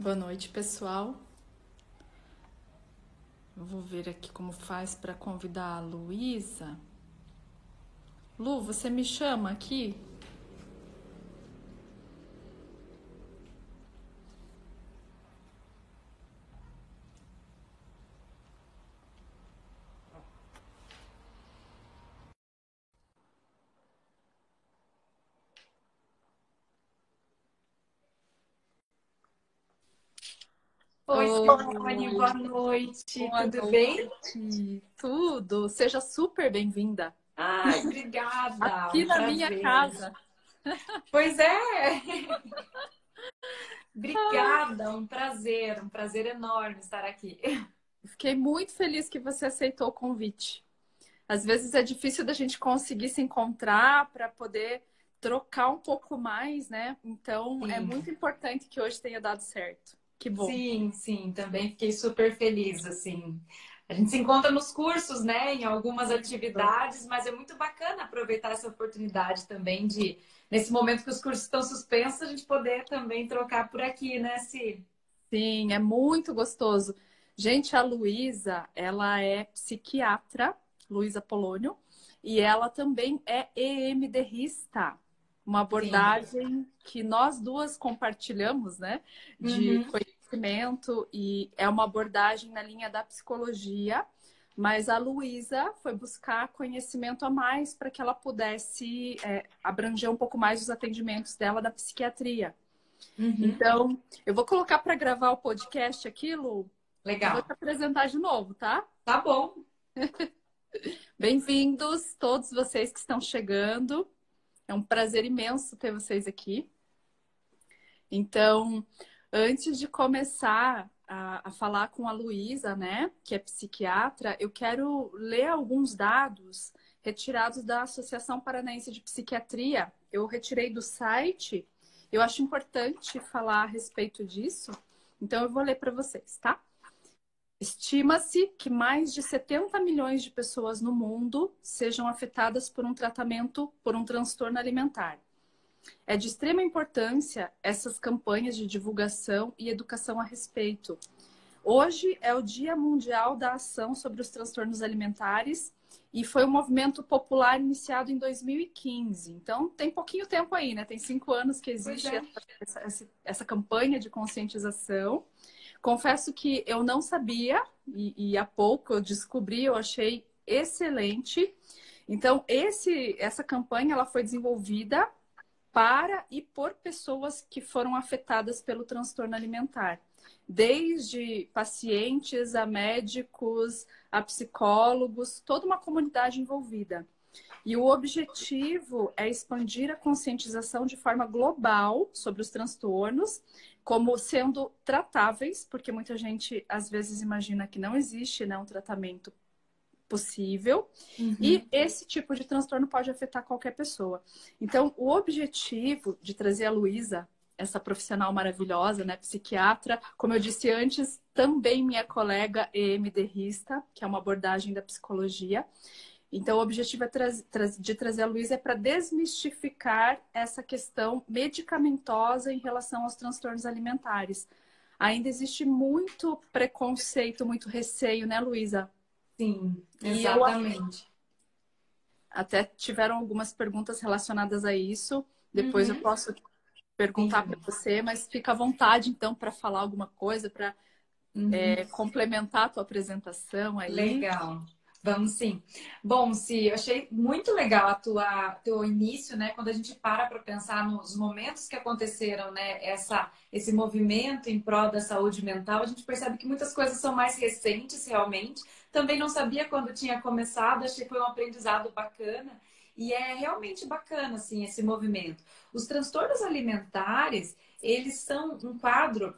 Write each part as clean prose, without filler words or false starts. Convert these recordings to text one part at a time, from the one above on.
Boa noite, pessoal. Eu vou ver aqui como faz para convidar a Luísa. Lu, você me chama aqui? Oi, Simone, Oi, boa noite, boa tudo bem? noite. Tudo? Seja super bem-vinda Ai, obrigada, aqui um na minha prazer. casa. Pois é, obrigada, um prazer enorme estar aqui. Fiquei muito feliz que você aceitou o convite. Às vezes é difícil da gente conseguir se encontrar para poder trocar um pouco mais, né? Então é Sim, muito importante que hoje tenha dado certo. Que bom. sim, também fiquei super feliz, assim. A gente se encontra nos cursos, né, em algumas atividades, mas é muito bacana aproveitar essa oportunidade também de, nesse momento que os cursos estão suspensos, a gente poder também trocar por aqui, né, Si? Sim, é muito gostoso. Gente, a Luísa, ela é psiquiatra, Luísa Polônio, e ela também é EMDRista, uma Sim. abordagem que nós duas compartilhamos, né, de Uhum. conhecimento, e é uma abordagem na linha da psicologia, mas a Luísa foi buscar conhecimento a mais para que ela pudesse, abranger um pouco mais os atendimentos dela da psiquiatria. Uhum. Então, eu vou colocar para gravar o podcast aqui, Lu, e vou te Legal. apresentar de novo, tá? Tá bom. Bem-vindos, todos vocês que estão chegando. É um prazer imenso ter vocês aqui. Então, antes de começar a falar com a Luísa, né, que é psiquiatra, eu quero ler alguns dados retirados da Associação Paranaense de Psiquiatria. Eu retirei do site, eu acho importante falar a respeito disso, então eu vou ler para vocês, tá? Estima-se que mais de 70 milhões de pessoas no mundo sejam afetadas por um tratamento por um transtorno alimentar. É de extrema importância essas campanhas de divulgação e educação a respeito. Hoje é o Dia Mundial da Ação sobre os Transtornos Alimentares e foi um movimento popular iniciado em 2015. Então, tem pouquinho tempo aí, né? Tem 5 anos que Pois existe é. essa campanha de conscientização. Confesso que eu não sabia e há pouco eu descobri, eu achei excelente. Então, essa campanha ela foi desenvolvida para e por pessoas que foram afetadas pelo transtorno alimentar, desde pacientes a médicos, a psicólogos, toda uma comunidade envolvida. E o objetivo é expandir a conscientização de forma global sobre os transtornos, como sendo tratáveis, porque muita gente às vezes imagina que não existe, né, um tratamento possível, e Uhum. esse tipo de transtorno pode afetar qualquer pessoa. Então, o objetivo de trazer a Luísa, essa profissional maravilhosa, né, psiquiatra, como eu disse antes, também minha colega EMDRista, que é uma abordagem da psicologia. Então, o objetivo de trazer a Luísa é para desmistificar essa questão medicamentosa em relação aos transtornos alimentares. Ainda existe muito preconceito, muito receio, né, Luísa? Sim, E eu exatamente. até tiveram algumas perguntas relacionadas a isso. Depois eu Uhum. posso perguntar para Sim. você, mas fica à vontade então para falar alguma coisa, para Uhum. complementar a tua apresentação aí. Legal. Vamos sim. Bom, Si, eu achei muito legal teu início, né? Quando a gente para pensar nos momentos que aconteceram, né? Esse movimento em prol da saúde mental, a gente percebe que muitas coisas são mais recentes, realmente. Também não sabia quando tinha começado, achei que foi um aprendizado bacana. E é realmente bacana, assim, esse movimento. Os transtornos alimentares, eles são um quadro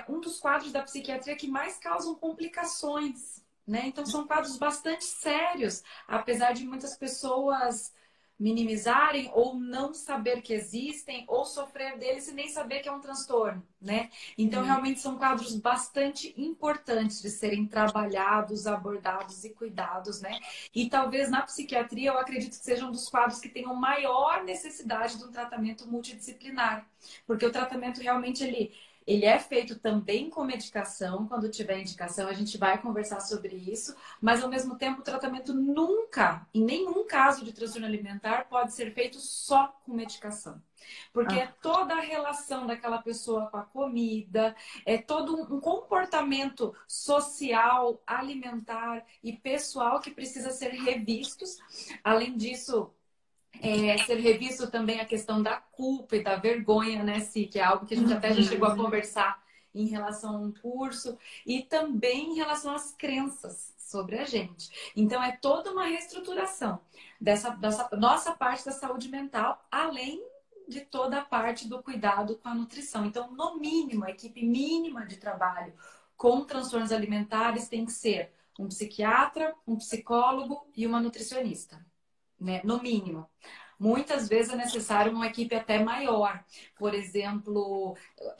um dos quadros da psiquiatria que mais causam complicações, né? Então são quadros bastante sérios, apesar de muitas pessoas minimizarem ou não saber que existem ou sofrer deles e nem saber que é um transtorno, né? Então Sim. realmente são quadros bastante importantes de serem trabalhados, abordados e cuidados, né? E talvez na psiquiatria eu acredito que seja um dos quadros que tenham maior necessidade de um tratamento multidisciplinar, porque o tratamento realmente Ele é feito também com medicação, quando tiver indicação a gente vai conversar sobre isso, mas ao mesmo tempo o tratamento nunca, em nenhum caso de transtorno alimentar, pode ser feito só com medicação. Porque é toda a relação daquela pessoa com a comida, é todo um comportamento social, alimentar e pessoal que precisa ser revistos. Além disso, ser revisto também a questão da culpa e da vergonha, né, Si? Que é algo que a gente até já chegou a conversar em relação a um curso e também em relação às crenças sobre a gente. Então, é toda uma reestruturação dessa nossa parte da saúde mental, além de toda a parte do cuidado com a nutrição. Então, no mínimo, a equipe mínima de trabalho com transtornos alimentares tem que ser um psiquiatra, um psicólogo e uma nutricionista, né? No mínimo. Muitas vezes é necessário uma equipe até maior. Por exemplo,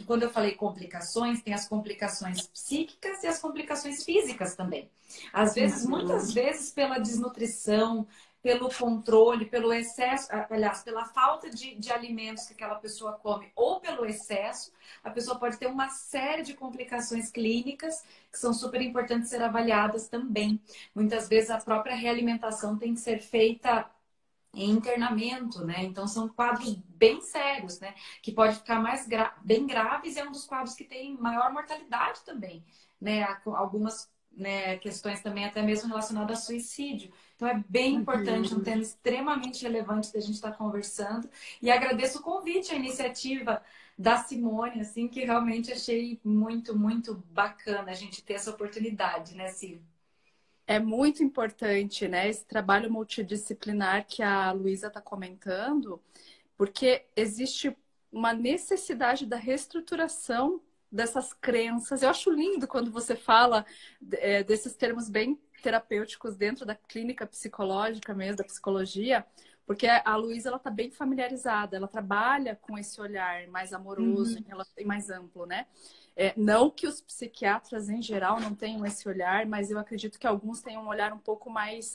quando eu falei complicações, tem as complicações psíquicas e as complicações físicas também. Às vezes, muitas vezes, pela desnutrição, pelo controle, pelo excesso, aliás, pela falta de alimentos que aquela pessoa come ou pelo excesso, a pessoa pode ter uma série de complicações clínicas que são super importantes ser avaliadas também. Muitas vezes a própria realimentação tem que ser feita em internamento, né? Então são quadros bem sérios, né? Que pode ficar bem graves e é um dos quadros que tem maior mortalidade também, né? Algumas, né, questões também até mesmo relacionadas a suicídio. Então é bem importante, um tema extremamente relevante da gente estar conversando. E agradeço o convite, a iniciativa da Simone, assim, que realmente achei muito, muito bacana a gente ter essa oportunidade, né, Ciro? É muito importante, né, esse trabalho multidisciplinar que a Luísa está comentando, porque existe uma necessidade da reestruturação dessas crenças. Eu acho lindo quando você fala desses termos bem terapêuticos dentro da clínica psicológica mesmo, da psicologia, porque a Luísa ela está bem familiarizada, ela trabalha com esse olhar mais amoroso e mais amplo, né? Não que os psiquiatras em geral não tenham esse olhar, mas eu acredito que alguns tenham um olhar um pouco mais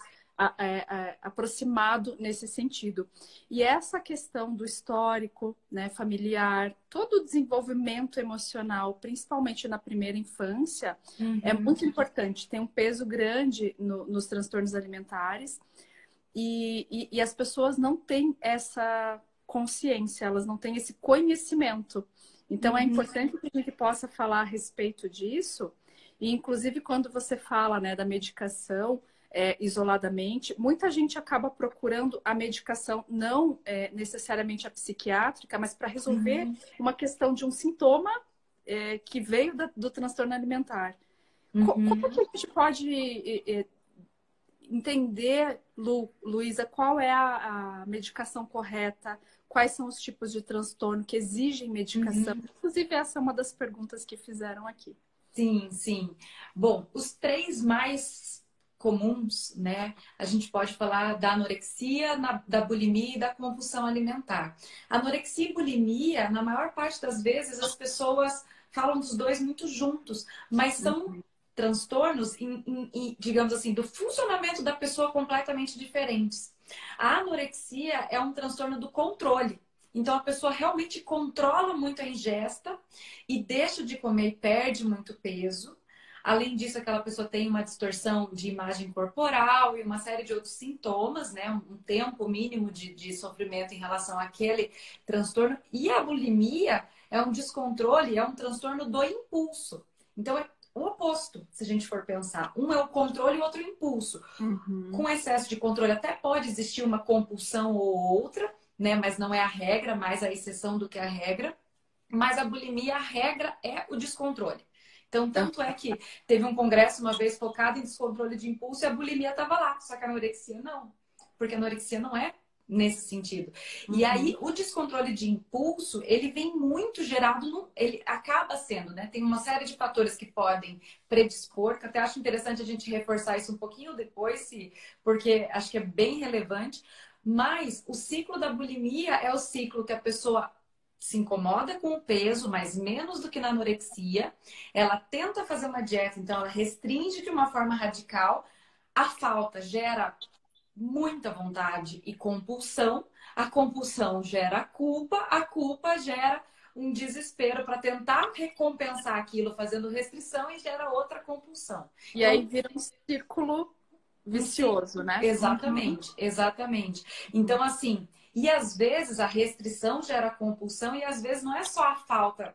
aproximado nesse sentido. E essa questão do histórico, né, familiar, todo o desenvolvimento emocional, principalmente na primeira infância, é muito importante. Tem um peso grande nos transtornos alimentares e as pessoas não têm essa consciência, elas não têm esse conhecimento. Então, é importante que a gente possa falar a respeito disso. E, inclusive, quando você fala, né, da medicação isoladamente, muita gente acaba procurando a medicação, não necessariamente a psiquiátrica, mas para resolver uma questão de um sintoma que veio do transtorno alimentar. Como que a gente pode entender, Luísa, qual é a medicação correta? Quais são os tipos de transtorno que exigem medicação? Inclusive, essa é uma das perguntas que fizeram aqui. Sim, sim. Bom, os três mais comuns, né? A gente pode falar da anorexia, da bulimia e da compulsão alimentar. Anorexia e bulimia, na maior parte das vezes, as pessoas falam dos dois muito juntos, mas são transtornos, digamos assim, do funcionamento da pessoa completamente diferentes. A anorexia é um transtorno do controle. Então, a pessoa realmente controla muito a ingesta e deixa de comer e perde muito peso. Além disso, aquela pessoa tem uma distorção de imagem corporal e uma série de outros sintomas, né? Um tempo mínimo de sofrimento em relação àquele transtorno. E a bulimia é um descontrole, é um transtorno do impulso. Então, é o oposto, se a gente for pensar. Um é o controle e o outro o impulso. Com excesso de controle até pode existir uma compulsão ou outra, né? Mas não é a regra, mais a exceção do que a regra. Mas a bulimia, a regra é o descontrole. Então, tanto é que teve um congresso uma vez focado em descontrole de impulso e a bulimia estava lá, só que a anorexia não. Porque a anorexia não é nesse sentido. E aí, o descontrole de impulso, ele vem muito gerado, ele acaba sendo, né? Tem uma série de fatores que podem predispor, que até acho interessante a gente reforçar isso um pouquinho depois, porque acho que é bem relevante. Mas o ciclo da bulimia é o ciclo que a pessoa se incomoda com o peso, mas menos do que na anorexia. Ela tenta fazer uma dieta, então ela restringe de uma forma radical. A falta gera muita vontade e compulsão. A compulsão gera culpa, a culpa gera um desespero para tentar recompensar aquilo, fazendo restrição e gera outra compulsão. E Então, aí vira um círculo vicioso, né? exatamente, exatamente. Então, assim, e às vezes a restrição gera compulsão e às vezes não é só a falta,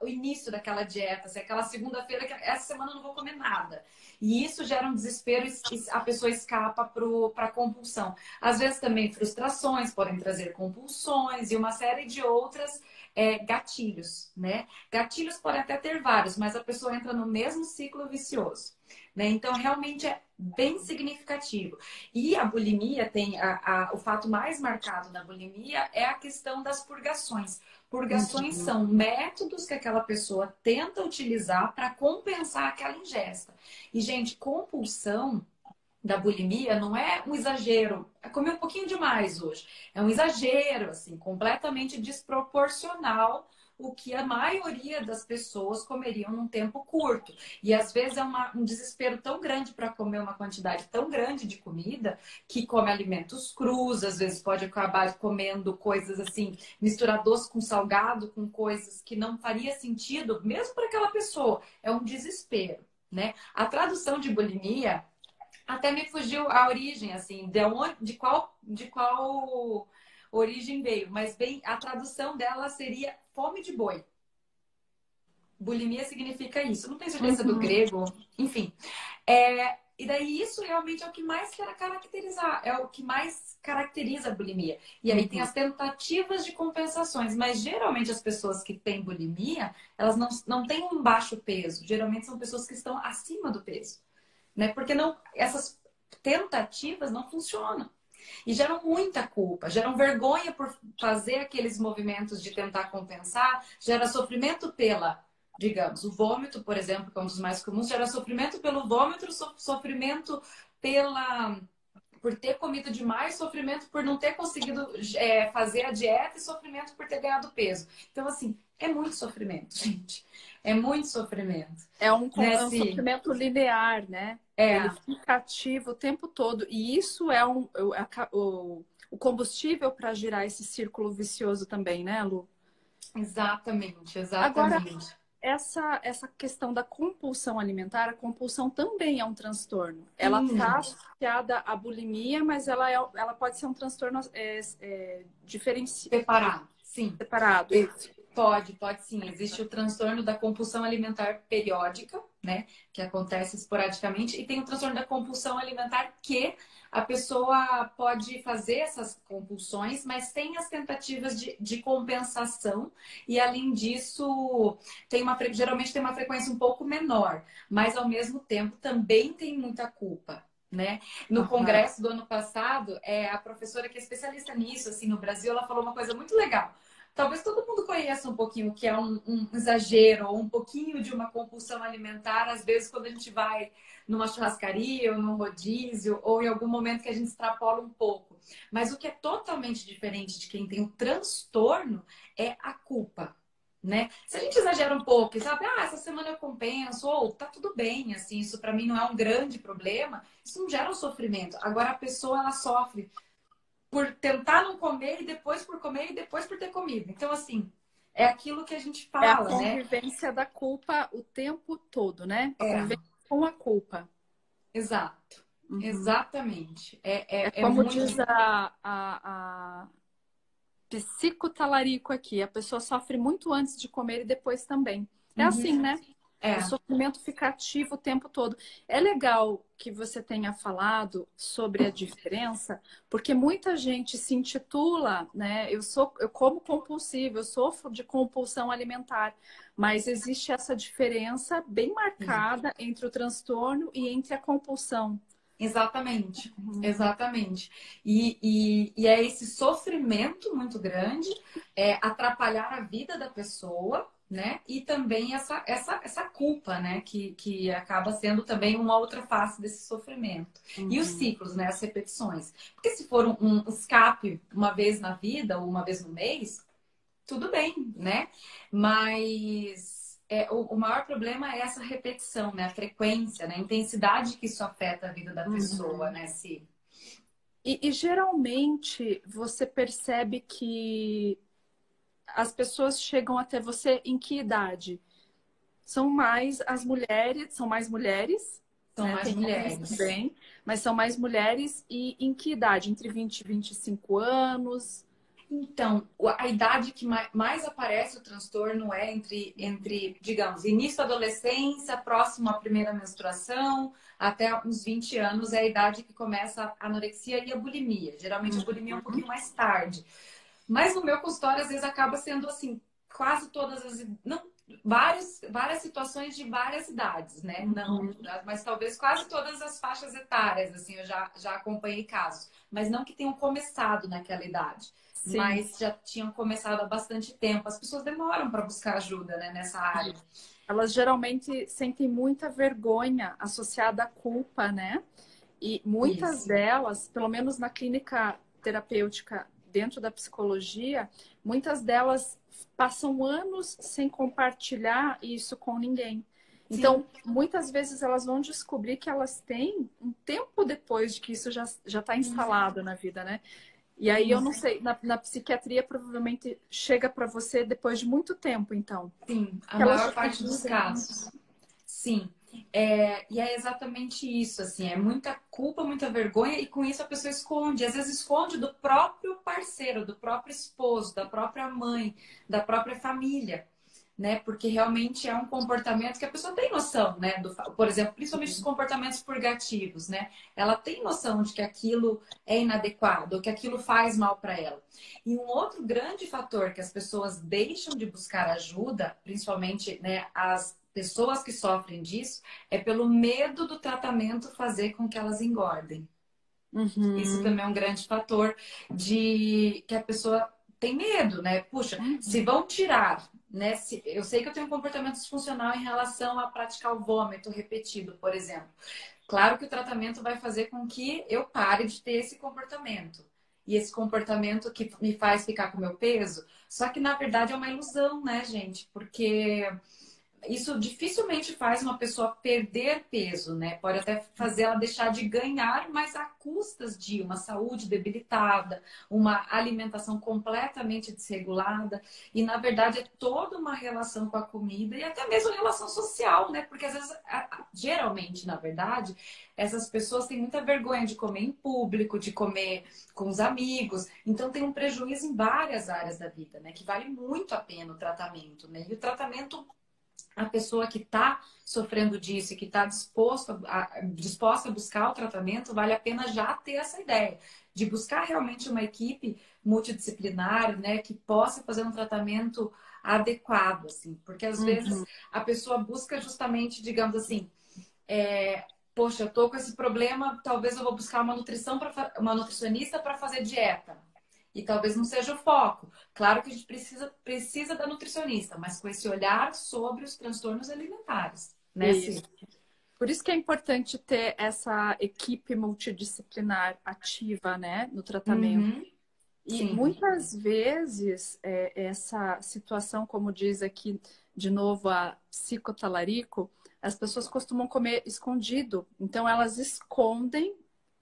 o início daquela dieta, se aquela segunda-feira, que essa semana eu não vou comer nada. E isso gera um desespero e a pessoa escapa para a compulsão. Às vezes também frustrações podem trazer compulsões e uma série de outras gatilhos, né? Gatilhos podem até ter vários, mas a pessoa entra no mesmo ciclo vicioso, né? Então, realmente é bem significativo. E a bulimia tem o fato mais marcado na bulimia é a questão das purgações. Purgações são métodos que aquela pessoa tenta utilizar para compensar aquela ingesta. E, gente, compulsão da bulimia não é um exagero. É comer um pouquinho demais hoje. É um exagero, assim, completamente desproporcional o que a maioria das pessoas comeriam num tempo curto. E às vezes é um desespero tão grande para comer uma quantidade tão grande de comida que come alimentos crus, às vezes pode acabar comendo coisas assim, misturar doce com salgado, com coisas que não faria sentido, mesmo para aquela pessoa. É um desespero, né? A tradução de bulimia até me fugiu a origem, assim, de qual origem veio, mas bem, a tradução dela seria fome de boi. Bulimia significa isso. Não tenho certeza do grego, enfim. E daí isso realmente é o que mais quer caracterizar, é o que mais caracteriza a bulimia. E aí tem as tentativas de compensações, mas geralmente as pessoas que têm bulimia, elas não têm um baixo peso. Geralmente são pessoas que estão acima do peso, né? Porque não, essas tentativas não funcionam. E geram muita culpa, geram vergonha por fazer aqueles movimentos de tentar compensar, gera sofrimento pela, digamos, o vômito, por exemplo, que é um dos mais comuns, gera sofrimento pelo vômito, sofrimento por ter comido demais, sofrimento por não ter conseguido fazer a dieta e sofrimento por ter ganhado peso. Então, assim, é muito sofrimento, gente. É muito sofrimento. É um Né, sofrimento linear, né? Ele fica ativo o tempo todo. E isso é o combustível para girar esse círculo vicioso também, né, Lu? Exatamente, Agora, exatamente. essa questão da compulsão alimentar, a compulsão também é um transtorno. Ela Sim, está associada à bulimia, mas ela pode ser um transtorno separado, sim. separado. Pode sim. Existe o transtorno da compulsão alimentar periódica, né? Que acontece esporadicamente, e tem o transtorno da compulsão alimentar que a pessoa pode fazer essas compulsões, mas tem as tentativas de compensação, e além disso, geralmente tem uma frequência um pouco menor, mas ao mesmo tempo também tem muita culpa. Né? No congresso do ano passado, a professora que é especialista nisso, assim, no Brasil, ela falou uma coisa muito legal. Talvez todo mundo conheça um pouquinho o que é um exagero ou um pouquinho de uma compulsão alimentar, às vezes quando a gente vai numa churrascaria ou num rodízio ou em algum momento que a gente extrapola um pouco. Mas o que é totalmente diferente de quem tem o transtorno é a culpa. Né? Se a gente exagera um pouco e sabe, essa semana eu compenso, ou tá tudo bem, assim, isso para mim não é um grande problema, isso não gera um sofrimento. Agora a pessoa ela sofre por tentar não comer e depois por comer e depois por ter comido. Então, assim, é aquilo que a gente É a fala, né? convivência da culpa o tempo todo, né? A É, convivência com a culpa. exato. Exatamente. É É como muito. diz a psicotalarico aqui, a pessoa sofre muito antes de comer e depois também. É assim, né? O É. sofrimento fica ativo o tempo todo. É legal que você tenha falado sobre a diferença, porque muita gente se intitula, né? Eu como compulsivo, eu sofro de compulsão alimentar, mas existe essa diferença bem marcada entre o transtorno e entre a compulsão. Exatamente, exatamente. E é esse sofrimento muito grande, atrapalhar a vida da pessoa, né? E também essa culpa, né? Que acaba sendo também uma outra face desse sofrimento. E os ciclos, né? As repetições. Porque se for um escape uma vez na vida ou uma vez no mês, tudo bem, né? Mas o maior problema é essa repetição, né? A frequência, né? A intensidade que isso afeta a vida da pessoa, né? E geralmente você percebe que as pessoas chegam até você em que idade? São mais as mulheres, são mais mulheres, São né? mais Tem homens mulheres. também, mas são mais mulheres e em que idade? Entre 20 e 25 anos? Então, a idade que mais aparece o transtorno é digamos, início da adolescência, próximo à primeira menstruação, até uns 20 anos é a idade que começa a anorexia e a bulimia. Geralmente a bulimia é um Uhum. pouquinho mais tarde. Mas no meu consultório, às vezes, acaba sendo assim, quase todas as. Não, várias situações de várias idades, né? Não, Uhum. mas talvez quase todas as faixas etárias, assim, eu já acompanhei casos. Mas não que tenham começado naquela idade, Sim. mas já tinham começado há bastante tempo. As pessoas demoram para buscar ajuda, né, nessa área. Elas geralmente sentem muita vergonha associada à culpa, né? E muitas Isso. delas, pelo menos na clínica terapêutica dentro da psicologia, muitas delas passam anos sem compartilhar isso com ninguém. Sim. Então, muitas vezes elas vão descobrir que elas têm um tempo depois de que isso já está instalado na vida, né? E aí eu não sei, na psiquiatria provavelmente chega para você depois de muito tempo, então. Sim, a Que elas maior parte dos descobriram. casos. Sim, e é exatamente isso, assim, é muita culpa, muita vergonha, e com isso a pessoa esconde, às vezes esconde do próprio parceiro, do próprio esposo, da própria mãe, da própria família, né? Porque realmente é um comportamento que a pessoa tem noção, né? Por exemplo, principalmente os comportamentos purgativos, né? Ela tem noção de que aquilo é inadequado, ou que aquilo faz mal para ela. E um outro grande fator que as pessoas deixam de buscar ajuda, principalmente, né, as pessoas que sofrem disso, é pelo medo do tratamento fazer com que elas engordem. Isso Uhum. também é um grande fator de que a pessoa tem medo, né? Puxa, se vão tirar, né? Eu sei que eu tenho um comportamento disfuncional em relação a praticar o vômito repetido, por exemplo. Claro que o tratamento vai fazer com que eu pare de ter esse comportamento. E esse comportamento que me faz ficar com o meu peso. Só que, na verdade, é uma ilusão, né, gente? Porque isso dificilmente faz uma pessoa perder peso, né? Pode até fazer ela deixar de ganhar, mas a custas de uma saúde debilitada, uma alimentação completamente desregulada. E, na verdade, é toda uma relação com a comida e até mesmo relação social, né? Porque, às vezes, geralmente, na verdade, essas pessoas têm muita vergonha de comer em público, de comer com os amigos. Então, tem um prejuízo em várias áreas da vida, né? Que vale muito a pena o tratamento, né? E o tratamento a pessoa que está sofrendo disso e que está disposta a buscar o tratamento, vale a pena já ter essa ideia de buscar realmente uma equipe multidisciplinar, né, que possa fazer um tratamento adequado, assim, porque às vezes Uhum. a pessoa busca justamente, digamos assim, poxa, eu tô com esse problema, talvez eu vou buscar uma nutricionista para fazer dieta. E talvez não seja o foco. Claro que a gente precisa da nutricionista, mas com esse olhar sobre os transtornos alimentares, né, Isso. Cis? Por isso que é importante ter essa equipe multidisciplinar ativa, né, no tratamento. Uhum, E sim, muitas vezes essa situação, como diz aqui de novo a psicotalarico, as pessoas costumam comer escondido. Então elas escondem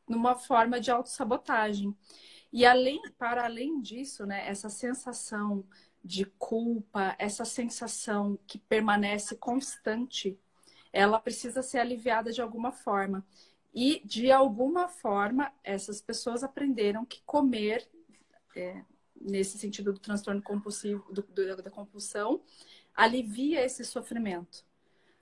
numa forma de autossabotagem. E para além disso, né, essa sensação de culpa, essa sensação que permanece constante, ela precisa ser aliviada de alguma forma. E, de alguma forma, essas pessoas aprenderam que comer, nesse sentido do transtorno compulsivo, da compulsão, alivia esse sofrimento.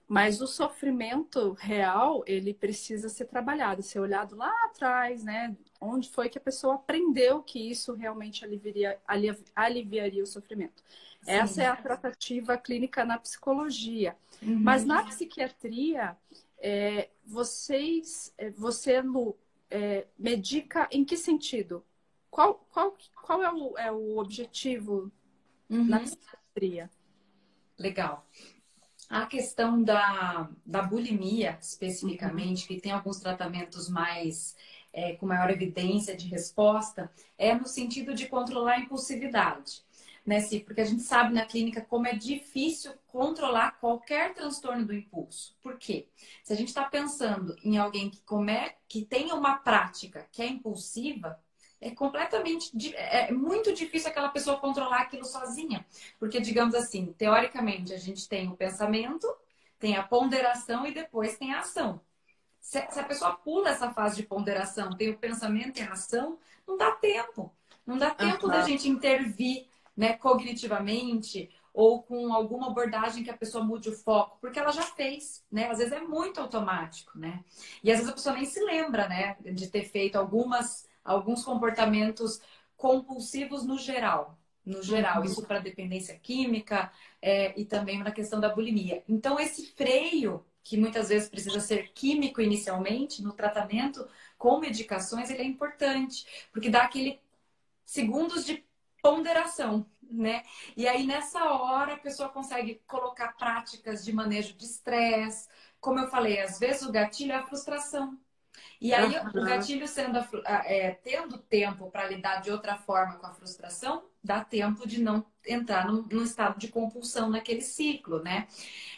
Mas o sofrimento real, ele precisa ser trabalhado, ser olhado lá atrás, né? Onde foi que a pessoa aprendeu que isso realmente aliviaria o sofrimento. Essa sim. é a tratativa clínica na psicologia. Mas Uhum. na psiquiatria, você, Lu, medica em que sentido? Qual é o objetivo na Uhum. psiquiatria? Legal. A questão da bulimia, Uhum. especificamente, que tem alguns tratamentos mais com maior evidência de resposta, é no sentido de controlar a impulsividade. Né, Ci? Porque a gente sabe na clínica como é difícil controlar qualquer transtorno do impulso. Por quê? Se a gente está pensando em alguém que tenha uma prática que é impulsiva, É completamente, é muito difícil aquela pessoa controlar aquilo sozinha. Porque, digamos assim, teoricamente, a gente tem o pensamento, tem a ponderação e depois tem a ação. Se a pessoa pula essa fase de ponderação, tem o pensamento e a ação, não dá tempo. Não dá tempo da Aham. gente intervir, né, cognitivamente ou com alguma abordagem que a pessoa mude o foco, porque ela já fez, né? Às vezes é muito automático, né? E às vezes a pessoa nem se lembra, né, de ter feito alguns comportamentos compulsivos no geral. No geral, Uhum. isso para dependência química, e também na questão da bulimia. Então, esse freio que muitas vezes precisa ser químico inicialmente no tratamento com medicações, ele é importante, porque dá aquele segundos de ponderação, né? E aí nessa hora a pessoa consegue colocar práticas de manejo de estresse. Como eu falei, às vezes o gatilho é a frustração. E aí o Aham. gatilho tendo tempo para lidar de outra forma com a frustração, dá tempo de não entrar num estado de compulsão naquele ciclo, né?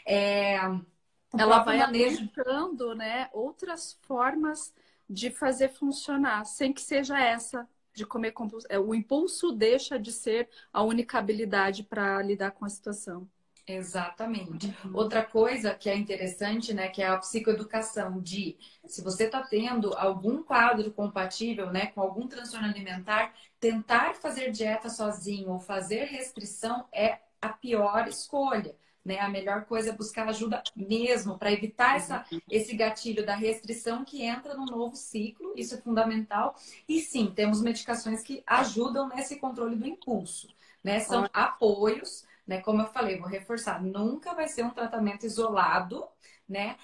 É, o Ela próprio vai manejo. habilitando, né, outras formas de fazer funcionar, sem que seja essa de comer compulso. O impulso deixa de ser a única habilidade para lidar com a situação. Exatamente. Uhum. Outra coisa que é interessante, né, que é a psicoeducação de se você está tendo algum quadro compatível, né, com algum transtorno alimentar, tentar fazer dieta sozinho ou fazer restrição é a pior escolha, né? A melhor coisa é buscar ajuda mesmo para evitar esse gatilho da restrição que entra num novo ciclo, isso é fundamental. E sim, temos medicações que ajudam nesse controle do impulso, né? São apoios, né? Como eu falei, vou reforçar, nunca vai ser um tratamento isolado, né?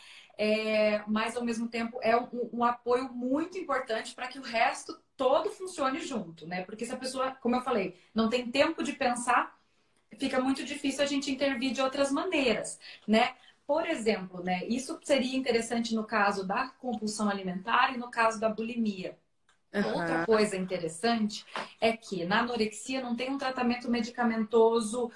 Mas ao mesmo tempo é um apoio muito importante para que o resto todo funcione junto, né? Porque se a pessoa, como eu falei, não tem tempo de pensar, fica muito difícil a gente intervir de outras maneiras, né? Por exemplo, né? Isso seria interessante no caso da compulsão alimentar e no caso da bulimia. Outra Aham. coisa interessante é que na anorexia não tem um tratamento medicamentoso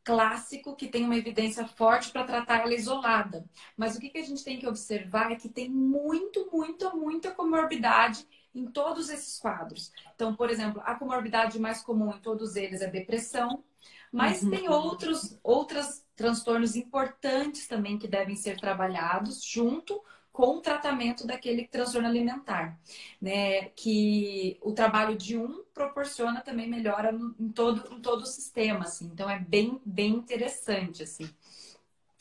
clássico que tem uma evidência forte para tratar ela isolada. Mas o que a gente tem que observar é que tem muita comorbidade em todos esses quadros. Então, por exemplo, a comorbidade mais comum em todos eles é depressão, mas tem Uhum. outros transtornos importantes também que devem ser trabalhados junto com o tratamento daquele transtorno alimentar, né? Que o trabalho de um proporciona também melhora em todo o sistema, assim. Então é bem interessante, assim,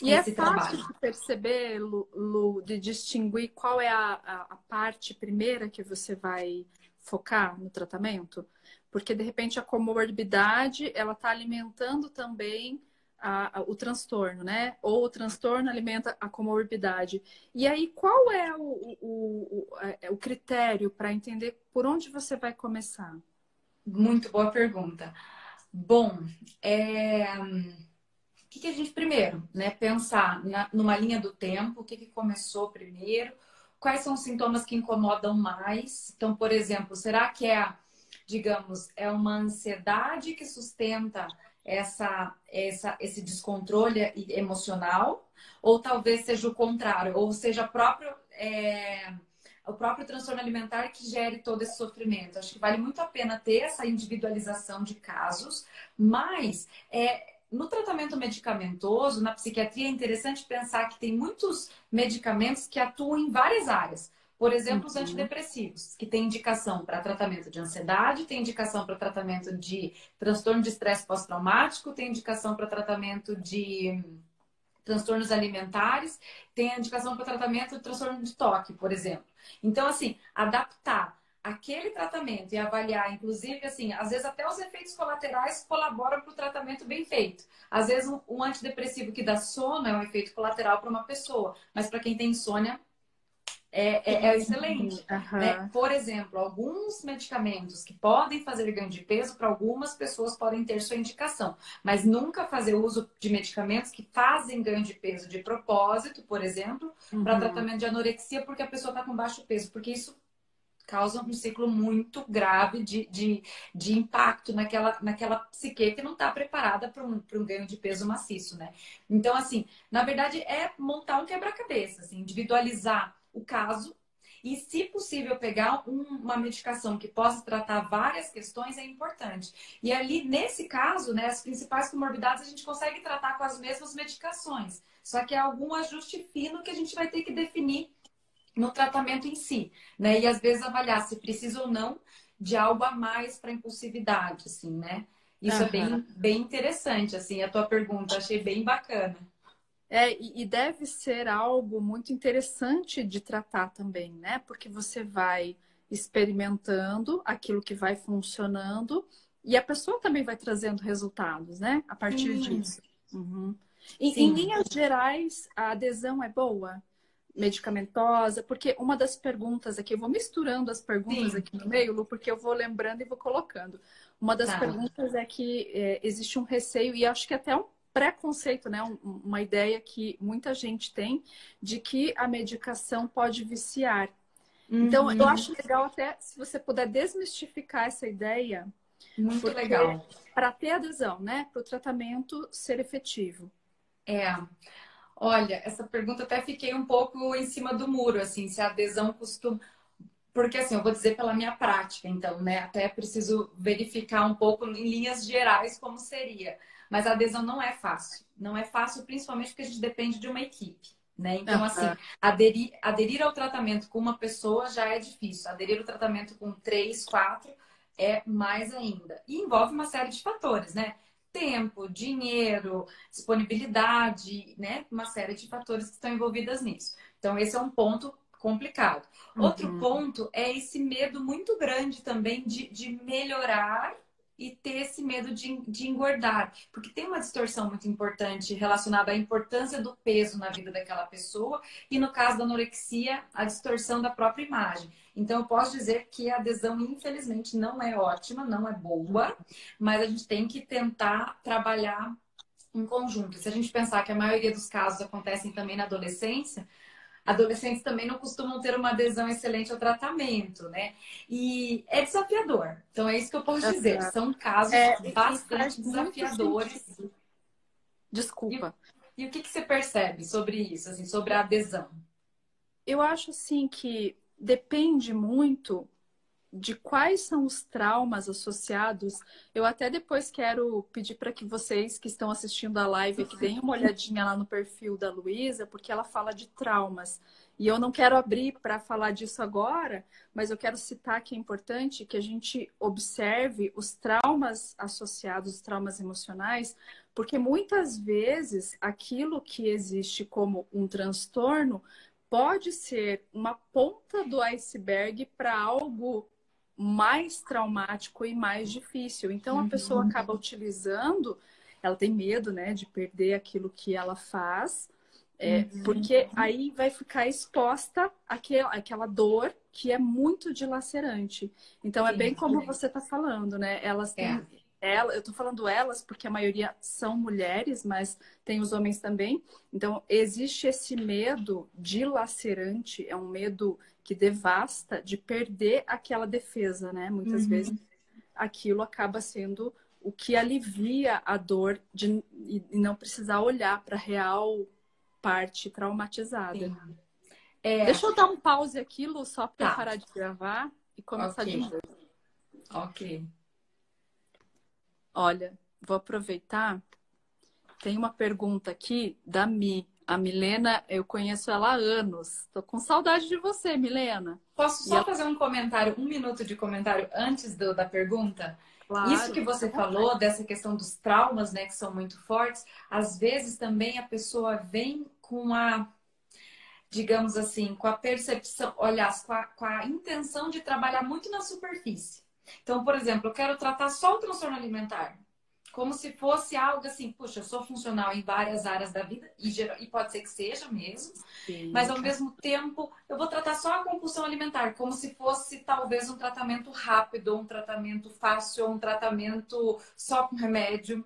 E é esse fácil trabalho. de perceber, Lu, de distinguir qual é a parte primeira que você vai focar no tratamento? Porque, de repente, a comorbidade, ela está alimentando também o transtorno, né? Ou o transtorno alimenta a comorbidade. E aí, qual é o critério para entender por onde você vai começar? Muito boa pergunta. Bom, o que a gente primeiro, né? Pensar numa linha do tempo, o que começou primeiro, quais são os sintomas que incomodam mais. Então, por exemplo, será que digamos, é uma ansiedade que sustenta esse descontrole emocional? Ou talvez seja o contrário, ou seja, o próprio transtorno alimentar que gere todo esse sofrimento. Acho que vale muito a pena ter essa individualização de casos, mas no tratamento medicamentoso, na psiquiatria, é interessante pensar que tem muitos medicamentos que atuam em várias áreas. Por exemplo, os Uhum. antidepressivos, que tem indicação para tratamento de ansiedade, tem indicação para tratamento de transtorno de estresse pós-traumático, tem indicação para tratamento de transtornos alimentares, tem a indicação para tratamento de transtorno de toque, por exemplo. Então, assim, adaptar aquele tratamento e avaliar, inclusive, assim, às vezes até os efeitos colaterais colaboram para o tratamento bem feito. Às vezes, um antidepressivo que dá sono é um efeito colateral para uma pessoa, mas para quem tem insônia, é excelente, né? Aham. Por exemplo, alguns medicamentos que podem fazer ganho de peso, para algumas pessoas podem ter sua indicação, mas nunca fazer uso de medicamentos que fazem ganho de peso de propósito, por exemplo, para Uhum. tratamento de anorexia porque a pessoa está com baixo peso, porque isso causa um ciclo muito grave de impacto naquela psique que não está preparada para um ganho de peso maciço, né? Então, assim, na verdade, é montar um quebra-cabeça, assim, individualizar o caso E, se possível, pegar uma medicação que possa tratar várias questões é importante. E ali, nesse caso, né, as principais comorbidades a gente consegue tratar com as mesmas medicações. Só que é algum ajuste fino que a gente vai ter que definir no tratamento em si, né? E às vezes avaliar se precisa ou não de algo a mais para impulsividade, assim, né? Isso é Aham. bem interessante, assim, a tua pergunta, achei bem bacana. E deve ser algo muito interessante de tratar também, né? Porque você vai experimentando aquilo que vai funcionando e a pessoa também vai trazendo resultados, né? A partir Sim, disso. Uhum. Em sim, linhas gerais, a adesão é boa? Medicamentosa? Porque uma das perguntas aqui, eu vou misturando as perguntas sim, aqui no meio, Lu, porque eu vou lembrando e vou colocando. Uma das tá. perguntas é que existe um receio, e acho que até um preconceito, né? Uma ideia que muita gente tem de que a medicação pode viciar. Então, eu Uhum, acho legal até se você puder desmistificar essa ideia, muito porque legal. para ter adesão, né? Para o tratamento ser efetivo. É, olha, essa pergunta até fiquei um pouco em cima do muro, assim, se a adesão costuma. Porque assim, eu vou dizer pela minha prática, então, né? Até preciso verificar um pouco em linhas gerais como seria. Mas a adesão não é fácil. Não é fácil, principalmente porque a gente depende de uma equipe, né? Então, assim, Aham. aderir ao tratamento com uma pessoa já é difícil. Aderir ao tratamento com três, quatro é mais ainda. E envolve uma série de fatores, né? Tempo, dinheiro, disponibilidade, né? Uma série de fatores que estão envolvidas nisso. Então, esse é um ponto complicado. Outro Uhum. ponto é esse medo muito grande também de melhorar e ter esse medo de engordar. Porque tem uma distorção muito importante relacionada à importância do peso na vida daquela pessoa e, no caso da anorexia, a distorção da própria imagem. Então, eu posso dizer que a adesão, infelizmente, não é ótima, não é boa, mas a gente tem que tentar trabalhar em conjunto. Se a gente pensar que a maioria dos casos acontecem também na adolescência, adolescentes também não costumam ter uma adesão excelente ao tratamento, né? E é desafiador. Então, é isso que eu posso dizer. Aham. São casos E faz bastante muito desafiadores. sentido. E, Desculpa. e o que você percebe sobre isso, assim, sobre a adesão? Eu acho assim que depende muito de quais são os traumas associados. Eu até depois quero pedir para que vocês que estão assistindo a live aqui deem uma olhadinha lá no perfil da Luísa, porque ela fala de traumas. E eu não quero abrir para falar disso agora, mas eu quero citar que é importante que a gente observe os traumas associados, os traumas emocionais, porque muitas vezes aquilo que existe como um transtorno pode ser uma ponta do iceberg para algo mais traumático e mais difícil. Então a pessoa Uhum, acaba utilizando, ela tem medo, né, de perder aquilo que ela faz, uhum, porque aí vai ficar exposta àquela dor que é muito dilacerante. Então é bem sim, como você está falando, né? Elas é. têm eu estou falando elas porque a maioria são mulheres, mas tem os homens também. Então, existe esse medo dilacerante, é um medo que devasta de perder aquela defesa, né? Muitas vezes Uhum, aquilo acaba sendo o que alivia a dor e não precisar olhar para a real parte traumatizada. sim. É, Deixa eu dar um pause aqui, Lu, só para eu tá. parar de gravar e Ok, começar de novo. ok. Olha, vou aproveitar. Tem uma pergunta aqui da Mi. A Milena, eu conheço ela há anos. Tô com saudade de você, Milena. Posso E só ela, fazer um comentário, um minuto de comentário antes da pergunta? Isso claro, que fica à você vontade. falou, dessa questão dos traumas, né, que são muito fortes, às vezes também a pessoa vem com a, digamos assim, com a percepção, aliás, com a intenção de trabalhar muito na superfície. Então, por exemplo, eu quero tratar só o transtorno alimentar. Como se fosse algo assim, puxa, eu sou funcional em várias áreas da vida, e pode ser que seja mesmo, mas Sim. ao mesmo tempo eu vou tratar só a compulsão alimentar, como se fosse talvez um tratamento rápido, um tratamento fácil, um tratamento só com remédio.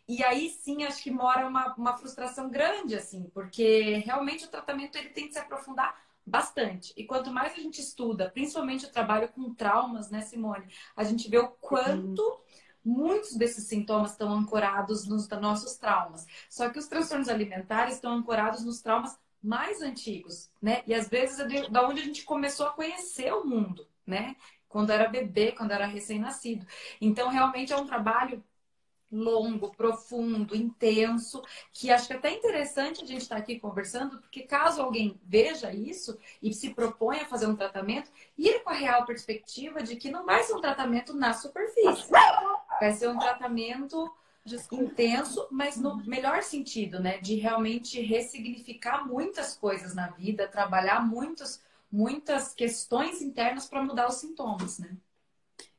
E aí sim, acho que mora uma frustração grande, assim, porque realmente o tratamento ele tem que se aprofundar bastante. E quanto mais a gente estuda, principalmente o trabalho com traumas, né, Simone, a gente vê o Sim. quanto muitos desses sintomas estão ancorados nos nossos traumas. Só que os transtornos alimentares estão ancorados nos traumas mais antigos, né? E às vezes é da onde a gente começou a conhecer o mundo, né? Quando era bebê, quando era recém-nascido. Então, realmente é um trabalho longo, profundo, intenso, que acho que é até interessante a gente estar aqui conversando, porque caso alguém veja isso e se proponha a fazer um tratamento, ir com a real perspectiva de que não vai ser um tratamento na superfície, vai ser um tratamento intenso, mas no melhor sentido, né? De realmente ressignificar muitas coisas na vida, trabalhar muitas questões internas para mudar os sintomas, né?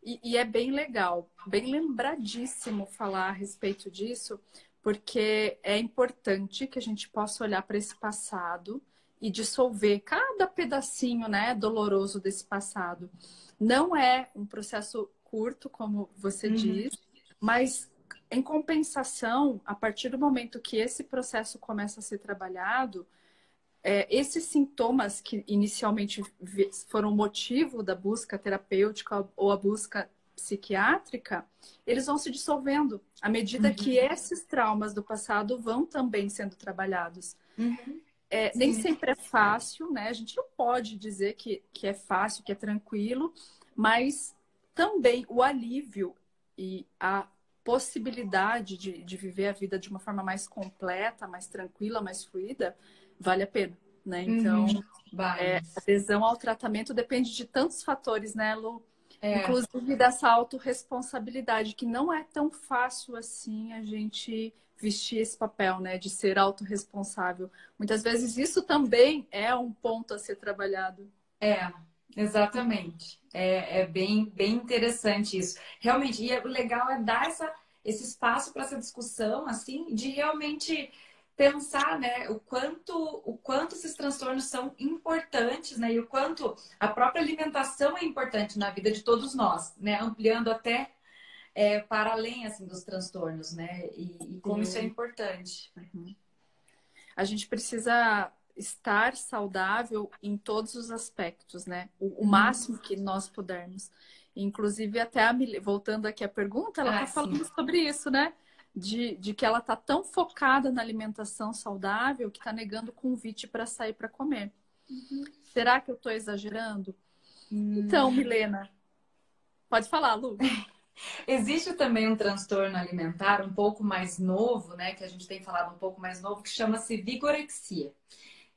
E é bem legal, bem lembradíssimo falar a respeito disso, porque é importante que a gente possa olhar para esse passado e dissolver cada pedacinho, né, doloroso desse passado. Não é um processo curto, como você diz, mas em compensação, a partir do momento que esse processo começa a ser trabalhado, esses sintomas que inicialmente foram motivo da busca terapêutica ou a busca psiquiátrica, eles vão se dissolvendo à medida que esses traumas do passado vão também sendo trabalhados. Nem sempre é fácil, né? A gente não pode dizer que é fácil, que é tranquilo, mas também o alívio e a possibilidade de viver a vida de uma forma mais completa, mais tranquila, mais fluida, vale a pena, né? Então, a adesão ao tratamento depende de tantos fatores, né, Lu? Inclusive dessa autorresponsabilidade, que não é tão fácil assim a gente vestir esse papel, né, de ser autorresponsável. Muitas vezes isso também é um ponto a ser trabalhado. Exatamente. É bem interessante isso. Realmente, e o legal é dar esse espaço para essa discussão, assim, de realmente pensar, né, o quanto esses transtornos são importantes, né, e o quanto a própria alimentação é importante na vida de todos nós, né, ampliando até para além, assim, dos transtornos, né, e como isso é importante. A gente precisa estar saudável em todos os aspectos, né? O máximo que nós pudermos. Inclusive, até voltando aqui à pergunta, ela está falando sobre isso, né? De que ela está tão focada na alimentação saudável que está negando o convite para sair para comer. Será que eu estou exagerando? Então, Milena, pode falar, Lu. Existe também um transtorno alimentar um pouco mais novo, né? Que a gente tem falado um pouco mais novo, que chama-se vigorexia,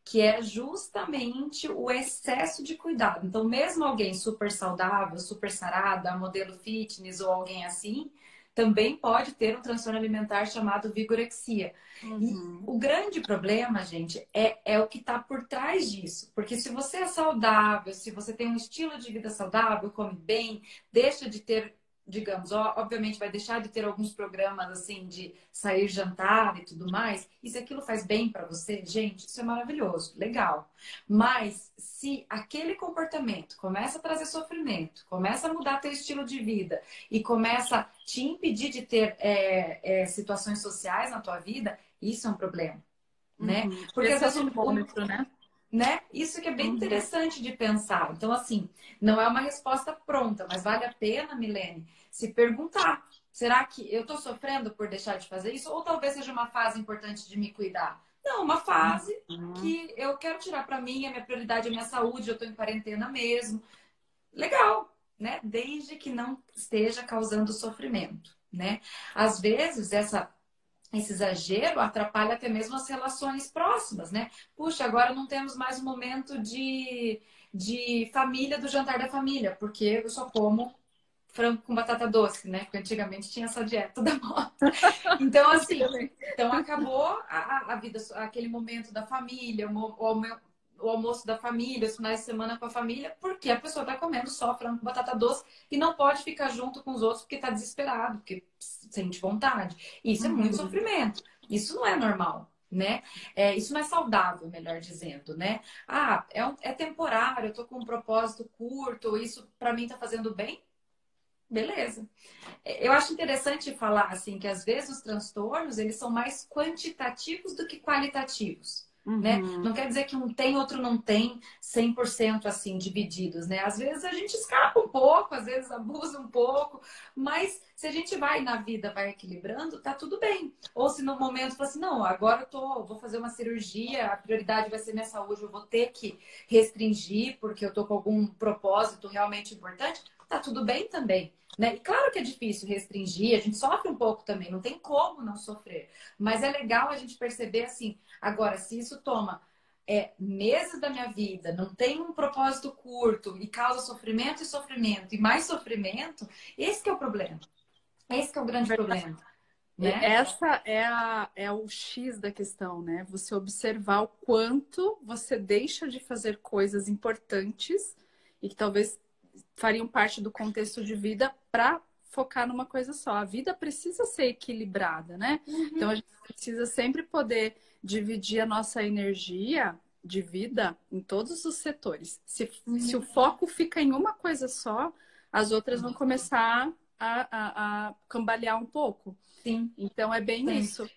que é justamente o excesso de cuidado. Então, mesmo alguém super saudável, super sarada, modelo fitness ou alguém assim, também pode ter um transtorno alimentar chamado vigorexia. E o grande problema, gente, é o que está por trás disso. Porque se você é saudável, se você tem um estilo de vida saudável, come bem, deixa de ter, digamos, obviamente vai deixar de ter alguns programas assim de sair jantar e tudo mais, e se aquilo faz bem para você, gente, isso é maravilhoso, legal. Mas se aquele comportamento começa a trazer sofrimento, começa a mudar teu estilo de vida e começa a te impedir de ter situações sociais na tua vida, isso é um problema, né? Porque às vezes né? Isso que é bem interessante de pensar. Então, assim, não é uma resposta pronta, mas vale a pena, Milene, se perguntar: será que eu estou sofrendo por deixar de fazer isso? Ou talvez seja uma fase importante de me cuidar? Não, uma fase que eu quero tirar para mim, a minha prioridade é a minha saúde, eu estou em quarentena mesmo. Legal, né? Desde que não esteja causando sofrimento, né? Às vezes, esse exagero atrapalha até mesmo as relações próximas, né? Puxa, agora não temos mais um momento de família, do jantar da família, porque eu só como frango com batata doce, né? Porque antigamente tinha essa dieta da moda. Então, assim, então acabou a vida, aquele momento da família, o almoço da família, os finais de semana com a família, porque a pessoa está comendo só frango com batata doce e não pode ficar junto com os outros porque está desesperado, porque sente vontade. Isso é muito sofrimento. Isso não é normal, né? Isso não é saudável, melhor dizendo, né? É temporário, eu tô com um propósito curto, isso para mim tá fazendo bem. Beleza. Eu acho interessante falar assim que às vezes os transtornos eles são mais quantitativos do que qualitativos. né? Uhum. Não quer dizer que um tem, outro não tem 100% assim, divididos, né? Às vezes a gente escapa um pouco, às vezes abusa um pouco, mas se a gente vai na vida, vai equilibrando, tá tudo bem. Ou se no momento fala assim, não, agora vou fazer uma cirurgia, a prioridade vai ser minha saúde, eu vou ter que restringir porque eu tô com algum propósito realmente importante, tá tudo bem também. Né? E claro que é difícil restringir, a gente sofre um pouco também, não tem como não sofrer. Mas é legal a gente perceber assim, agora, se isso toma meses da minha vida, não tem um propósito curto e causa sofrimento e sofrimento e mais sofrimento, esse que é o problema. Esse que é o grande problema, né? Essa é o X da questão, né? Você observar o quanto você deixa de fazer coisas importantes e que talvez fariam parte do contexto de vida para focar numa coisa só. A vida precisa ser equilibrada, né? Então a gente precisa sempre poder dividir a nossa energia de vida em todos os setores. Se o foco fica em uma coisa só, as outras vão começar a cambalear um pouco. Sim, Então é bem sim. isso.